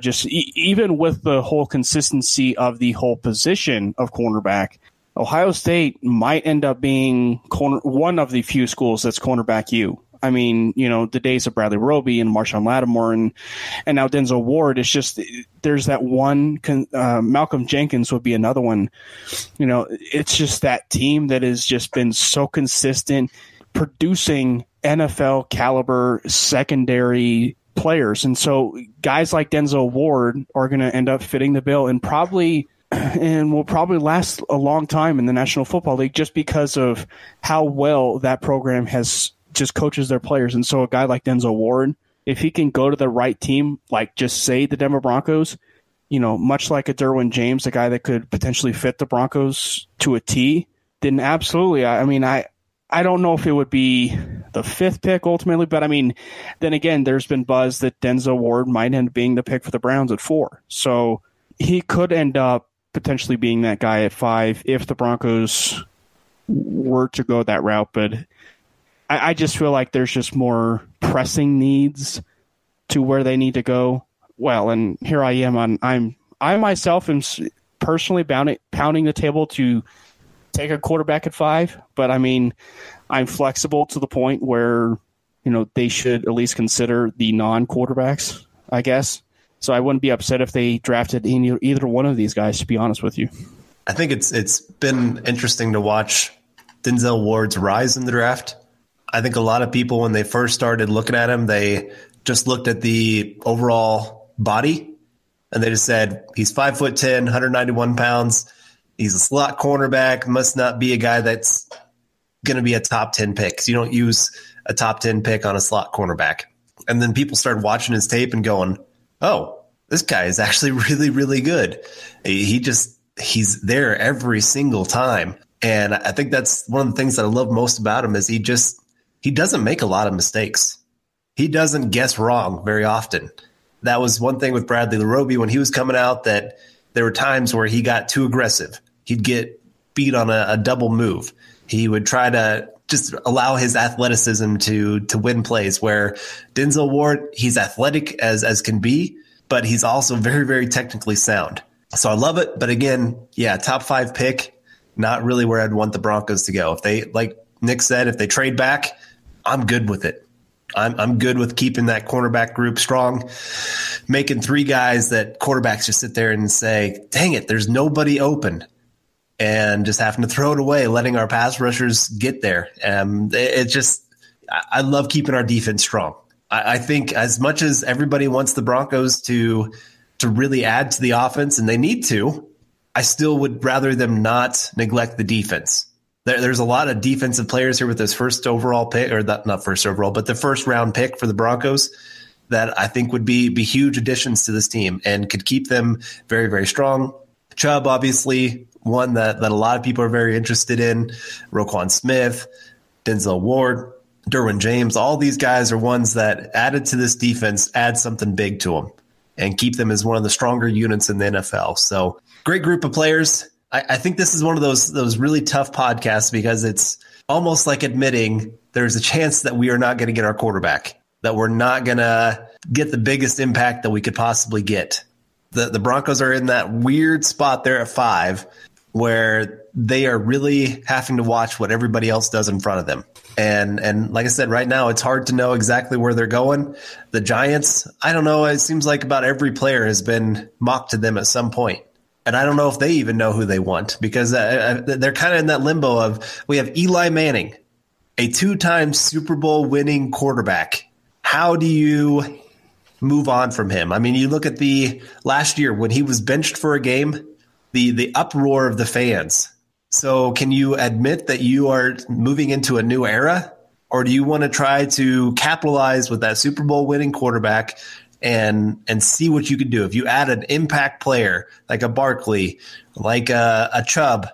[SPEAKER 5] just even with the whole consistency of the whole position of cornerback, Ohio State might end up being one of the few schools that's cornerback U. The days of Bradley Roby and Marshawn Lattimore and now Denzel Ward, it's just there's that one. Malcolm Jenkins would be another one. It's just that team that has just been so consistent, producing NFL caliber secondary players. And so guys like Denzel Ward are going to end up fitting the bill and will probably last a long time in the National Football League just because of how well that program has just coaches their players. And so a guy like Denzel Ward, if he can go to the right team, like just say the Denver Broncos, much like a Derwin James, a guy that could potentially fit the Broncos to a T, then absolutely. I don't know if it would be the 5th pick ultimately, but then again, there's been buzz that Denzel Ward might end up being the pick for the Browns at 4. So he could end up potentially being that guy at 5 if the Broncos were to go that route. But I just feel like there's just more pressing needs to where they need to go. Well, and here I am I myself am personally pounding the table to take a quarterback at 5, but I'm flexible to the point where, they should at least consider the non-quarterbacks, I guess. So I wouldn't be upset if they drafted either one of these guys, to be honest with you.
[SPEAKER 3] I think it's been interesting to watch Denzel Ward's rise in the draft. I think a lot of people, when they first started looking at him, they just looked at the overall body and they just said, he's 5'10", 191 pounds. He's a slot cornerback, must not be a guy that's going to be a top 10 pick. 'Cause you don't use a top 10 pick on a slot cornerback. And then people started watching his tape and going, oh, this guy is actually really, really good. He's there every single time. And I think that's one of the things that I love most about him is he doesn't make a lot of mistakes. He doesn't guess wrong very often. That was one thing with Bradley Roby when he was coming out, that there were times where he got too aggressive. He'd get beat on a double move. He would try to just allow his athleticism to win plays, where Denzel Ward, he's athletic as can be, but he's also very, very technically sound. So I love it. But again, top 5 pick, not really where I'd want the Broncos to go. If they, like Nick said, if they trade back, I'm good with it. I'm good with keeping that cornerback group strong, making 3 guys that quarterbacks just sit there and say, dang it, there's nobody open. and just having to throw it away, letting our pass rushers get there. I love keeping our defense strong. I think as much as everybody wants the Broncos to really add to the offense, and they need to, I still would rather them not neglect the defense. There's a lot of defensive players here with this first overall pick, or not first overall, but the first round pick for the Broncos that I think would be huge additions to this team and could keep them very, very strong. Chubb, obviously, one that a lot of people are very interested in. Roquan Smith, Denzel Ward, Derwin James, all these guys are ones that added to this defense, add something big to them and keep them as one of the stronger units in the NFL. So great group of players. I think this is one of those really tough podcasts because it's almost like admitting there's a chance that we are not going to get our quarterback, that we're not going to get the biggest impact that we could possibly get. The Broncos are in that weird spot there at 5 where they are really having to watch what everybody else does in front of them. And like I said, right now it's hard to know exactly where they're going. The Giants, I don't know. It seems like about every player has been mocked to them at some point. And I don't know if they even know who they want because they're kind of in that limbo of, we have Eli Manning, a 2-time Super Bowl winning quarterback. How do you move on from him? I mean, you look at the last year when he was benched for a game, the uproar of the fans. So can you admit that you are moving into a new era, or do you want to try to capitalize with that Super Bowl winning quarterback and see what you can do? If you add an impact player like a Barkley, like a Chubb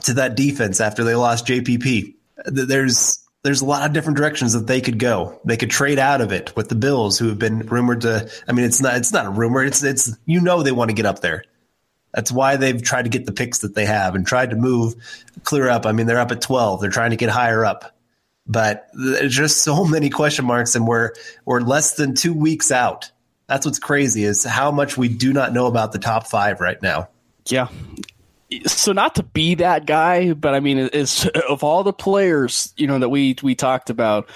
[SPEAKER 3] to that defense after they lost JPP, there's a lot of different directions that they could go. They could trade out of it with the Bills, who have been rumored to. I mean, it's not a rumor. It's they want to get up there. That's why they've tried to get the picks that they have and tried to clear up. I mean, they're up at 12. They're trying to get higher up, but there's just so many question marks, and we're less than 2 weeks out. That's what's crazy, is how much we do not know about the top 5 right now. Yeah.
[SPEAKER 5] So not to be that guy, but I mean, it's of all the players, that we talked about,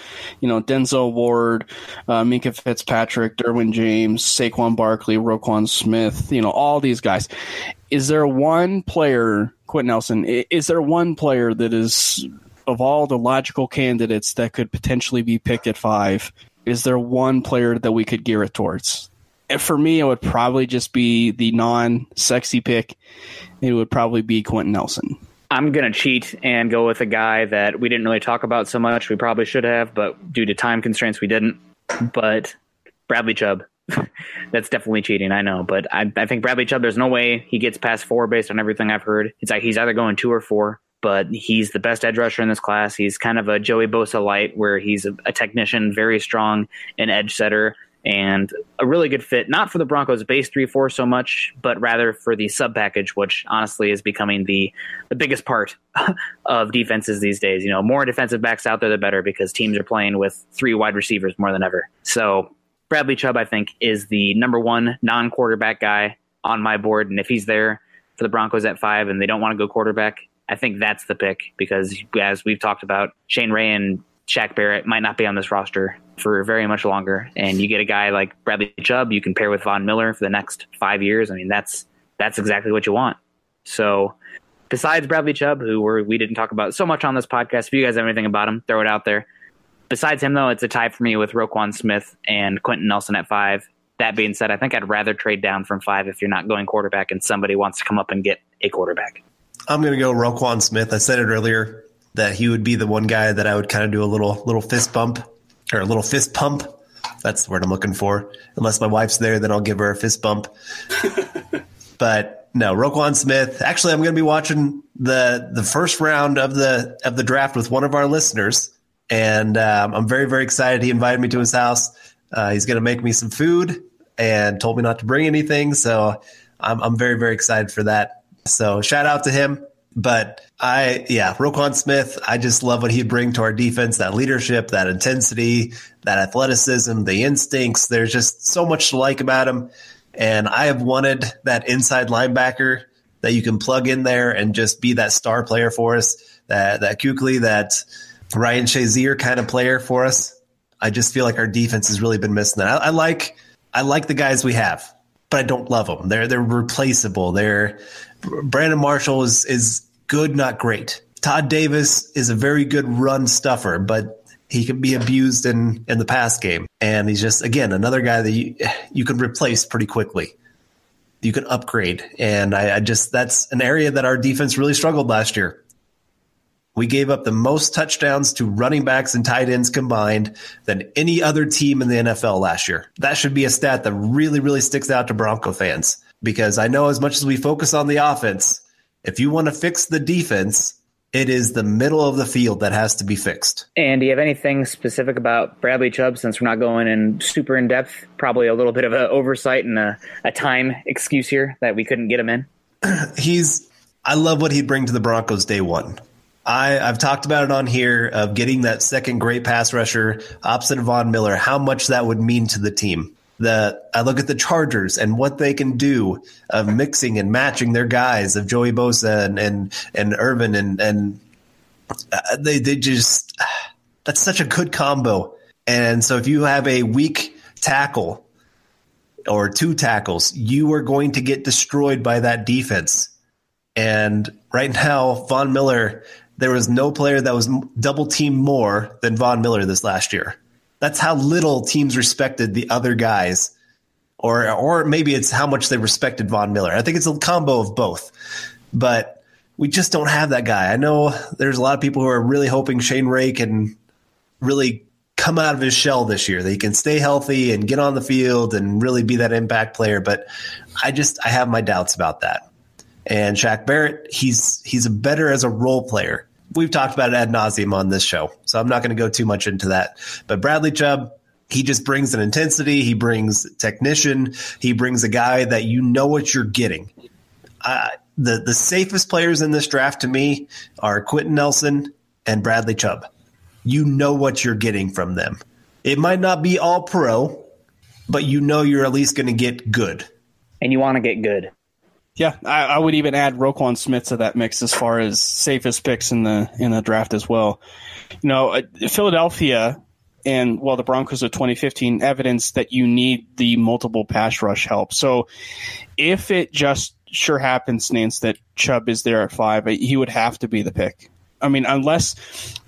[SPEAKER 5] Denzel Ward, Minkah Fitzpatrick, Derwin James, Saquon Barkley, Roquan Smith, all these guys. Is there one player, Quenton Nelson, is there one player that is, of all the logical candidates that could potentially be picked at 5, is there one player that we could gear it towards? And for me, it would probably just be the non-sexy pick. It would probably be Quenton Nelson.
[SPEAKER 1] I'm going to cheat and go with a guy that we didn't really talk about so much. We probably should have, but due to time constraints, we didn't. But Bradley Chubb. That's definitely cheating, I know. But I think Bradley Chubb, there's no way he gets past 4 based on everything I've heard. It's like he's either going 2 or 4, but he's the best edge rusher in this class. He's kind of a Joey Bosa light, where he's a technician, very strong, an edge setter, and a really good fit, not for the Broncos base 3-4 so much, but rather for the sub package, which honestly is becoming the biggest part of defenses these days. More defensive backs out there, the better, because teams are playing with 3 wide receivers more than ever. So Bradley Chubb, I think, is the number 1 non-quarterback guy on my board. And if he's there for the Broncos at 5 and they don't want to go quarterback, I think that's the pick, because as we've talked about, Shane Ray and Shaq Barrett might not be on this roster for very much longer. And you get a guy like Bradley Chubb, you can pair with Von Miller for the next 5 years. I mean, that's exactly what you want. So besides Bradley Chubb, who we didn't talk about so much on this podcast, if you guys have anything about him, throw it out there. Besides him, though, it's a tie for me with Roquan Smith and Quenton Nelson at 5. That being said, I think I'd rather trade down from 5 if you're not going quarterback and somebody wants to come up and get a quarterback.
[SPEAKER 3] I'm going to go Roquan Smith. I said it earlier that he would be the one guy that I would kind of do a little fist bump, or a little fist pump. That's the word I'm looking for. Unless my wife's there, then I'll give her a fist bump. But no, Roquan Smith. Actually, I'm going to be watching the first round of the draft with one of our listeners, and I'm very, very excited. He invited me to his house. He's going to make me some food and told me not to bring anything. So I'm very, very excited for that. So shout out to him. But Roquan Smith, I just love what he'd bring to our defense, that leadership, that intensity, that athleticism, the instincts. There's just so much to like about him. And I have wanted that inside linebacker that you can plug in there and just be that star player for us, that Kuechly, that Ryan Shazier kind of player for us. I just feel like our defense has really been missing that. I like the guys we have, but I don't love them. They're replaceable. Brandon Marshall is good, not great. Todd Davis is a very good run stuffer, but he can be abused in the pass game. And he's just, again, another guy that you can replace pretty quickly. You can upgrade. And I just, that's an area that our defense really struggled last year. We gave up the most touchdowns to running backs and tight ends combined than any other team in the NFL last year. That should be a stat that really, really sticks out to Bronco fans, because I know as much as we focus on the offense, if you want to fix the defense, it is the middle of the field that has to be fixed.
[SPEAKER 1] And do you have anything specific about Bradley Chubb, since we're not going in super in depth? Probably a little bit of an oversight and a time excuse here that we couldn't get him in.
[SPEAKER 3] I love what he'd bring to the Broncos day one. I've talked about it on here of getting that second great pass rusher opposite of Von Miller, how much that would mean to the team. I look at the Chargers and what they can do of mixing and matching their guys of Joey Bosa and Irvin and they just, that's such a good combo. And so if you have a weak tackle or two tackles, you are going to get destroyed by that defense. And right now, Von Miller, there was no player that was double teamed more than Von Miller this last year. That's how little teams respected the other guys, or maybe it's how much they respected Von Miller. I think it's a combo of both, but we just don't have that guy. I know there's a lot of people who are really hoping Shane Ray can really come out of his shell this year, that he can stay healthy and get on the field and really be that impact player. But I have my doubts about that. And Shaq Barrett, he's better as a role player. We've talked about it ad nauseum on this show, so I'm not going to go too much into that. But Bradley Chubb, he just brings an intensity. He brings technician. He brings a guy that you know what you're getting. The safest players in this draft to me are Quenton Nelson and Bradley Chubb. You know what you're getting from them. It might not be all pro, but you know you're at least going to get good.
[SPEAKER 1] And you want to get good.
[SPEAKER 5] Yeah, I would even add Roquan Smith to that mix as far as safest picks in the draft as well. You know, Philadelphia and the Broncos of 2015 evidence that you need the multiple pass rush help. So if it just sure happens, Nance, that Chubb is there at 5, he would have to be the pick. I mean, unless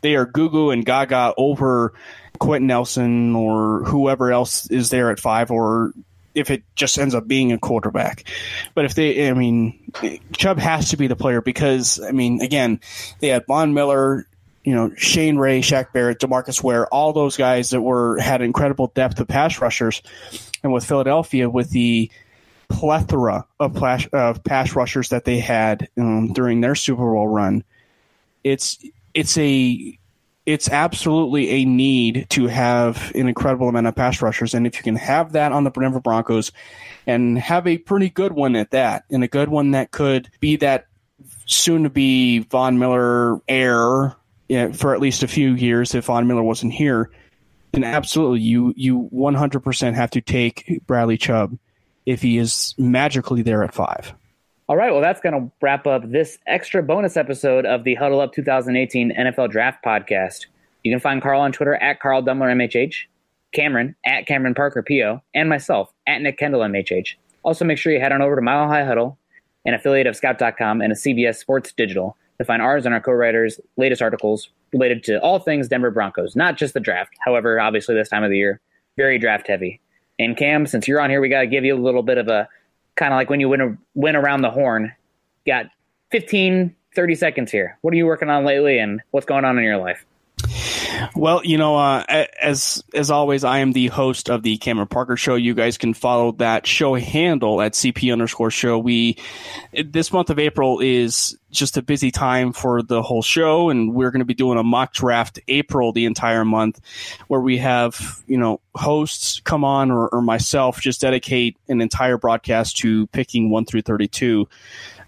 [SPEAKER 5] they are Goo and Gaga over Quenton Nelson or whoever else is there at 5, or if it just ends up being a quarterback. But Chubb has to be the player because, again, they had Von Miller, Shane Ray, Shaq Barrett, DeMarcus Ware, all those guys that had incredible depth of pass rushers. And with Philadelphia, with the plethora of pass rushers that they had during their Super Bowl run, it's absolutely a need to have an incredible amount of pass rushers. And if you can have that on the Denver Broncos and have a pretty good one at that, and a good one that could be that soon-to-be Von Miller heir for at least a few years if Von Miller wasn't here, then absolutely you 100% have to take Bradley Chubb if he is magically there at 5.
[SPEAKER 1] All right, well, that's going to wrap up this extra bonus episode of the Huddle Up 2018 NFL Draft Podcast. You can find Carl on Twitter at Carl Dumler MHH, Cameron at Cameron Parker PO, and myself at Nick Kendell MHH. Also, make sure you head on over to Mile High Huddle, an affiliate of Scout.com and a CBS Sports Digital, to find ours and our co-writers' latest articles related to all things Denver Broncos, not just the draft. However, obviously this time of the year, very draft heavy. And Cam, since you're on here, we got to give you a little bit of a kind of like when you win around the horn. Got 15, 30 seconds here. What are you working on lately, and what's going on in your life?
[SPEAKER 5] Well, as always, I am the host of the Cameron Parker Show. You guys can follow that show handle at CP_show. This month of April is just a busy time for the whole show, and we're going to be doing a mock draft April the entire month, where we have hosts come on or myself just dedicate an entire broadcast to picking 1 through 32.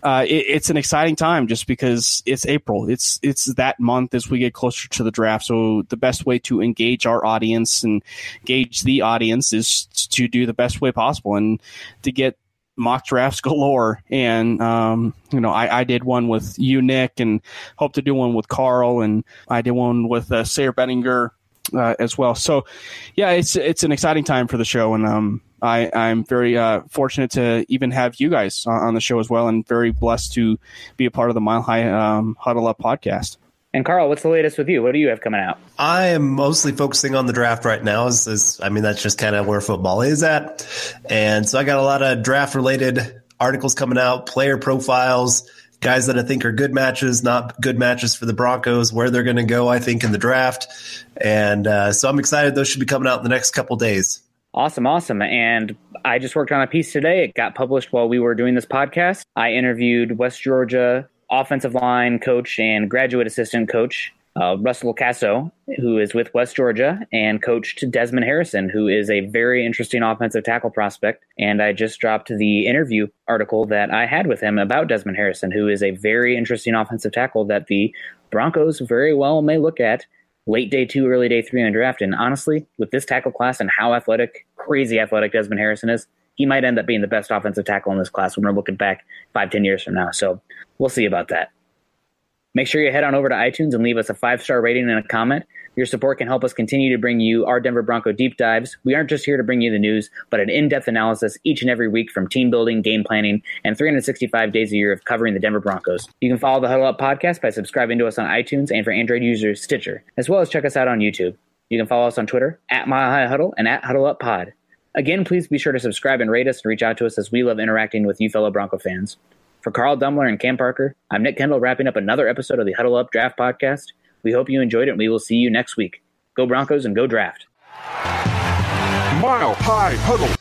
[SPEAKER 5] It's an exciting time just because it's April. It's that month as we get closer to the draft. So the best way to engage our audience and gauge the audience is to do the best way possible and to get mock drafts galore. And, I did one with you, Nick, and hope to do one with Carl, and I did one with Sarah Bettinger as well. So yeah, it's an exciting time for the show, and I'm very fortunate to even have you guys on the show as well, and very blessed to be a part of the Mile High Huddle Up podcast.
[SPEAKER 1] And Carl, what's the latest with you? What do you have coming out?
[SPEAKER 3] I am mostly focusing on the draft right now. That's just kind of where football is at. And so I got a lot of draft-related articles coming out, player profiles, guys that I think are good matches, not good matches for the Broncos, where they're going to go, I think, in the draft. And so I'm excited. Those should be coming out in the next couple days.
[SPEAKER 1] Awesome. And I just worked on a piece today. It got published while we were doing this podcast. I interviewed West Georgia offensive line coach and graduate assistant coach Russell Casso, who is with West Georgia, and coached Desmond Harrison, who is a very interesting offensive tackle prospect. And I just dropped the interview article that I had with him about Desmond Harrison, who is a very interesting offensive tackle that the Broncos very well may look at late day 2, early day 3 in the draft. And honestly, with this tackle class and how crazy athletic Desmond Harrison is, he might end up being the best offensive tackle in this class when we're looking back 5-10 years from now. So we'll see about that. Make sure you head on over to iTunes and leave us a 5-star rating and a comment. Your support can help us continue to bring you our Denver Bronco deep dives. We aren't just here to bring you the news, but an in-depth analysis each and every week from team building, game planning, and 365 days a year of covering the Denver Broncos. You can follow the Huddle Up podcast by subscribing to us on iTunes and for Android users, Stitcher, as well as check us out on YouTube. You can follow us on Twitter at Mile High Huddle and at Huddle Up Pod. Again, please be sure to subscribe and rate us and reach out to us, as we love interacting with you fellow Bronco fans. For Carl Dumler and Cam Parker, I'm Nick Kendell, wrapping up another episode of the Huddle Up Draft Podcast. We hope you enjoyed it, and we will see you next week. Go Broncos and go draft.
[SPEAKER 6] Mile High Huddle.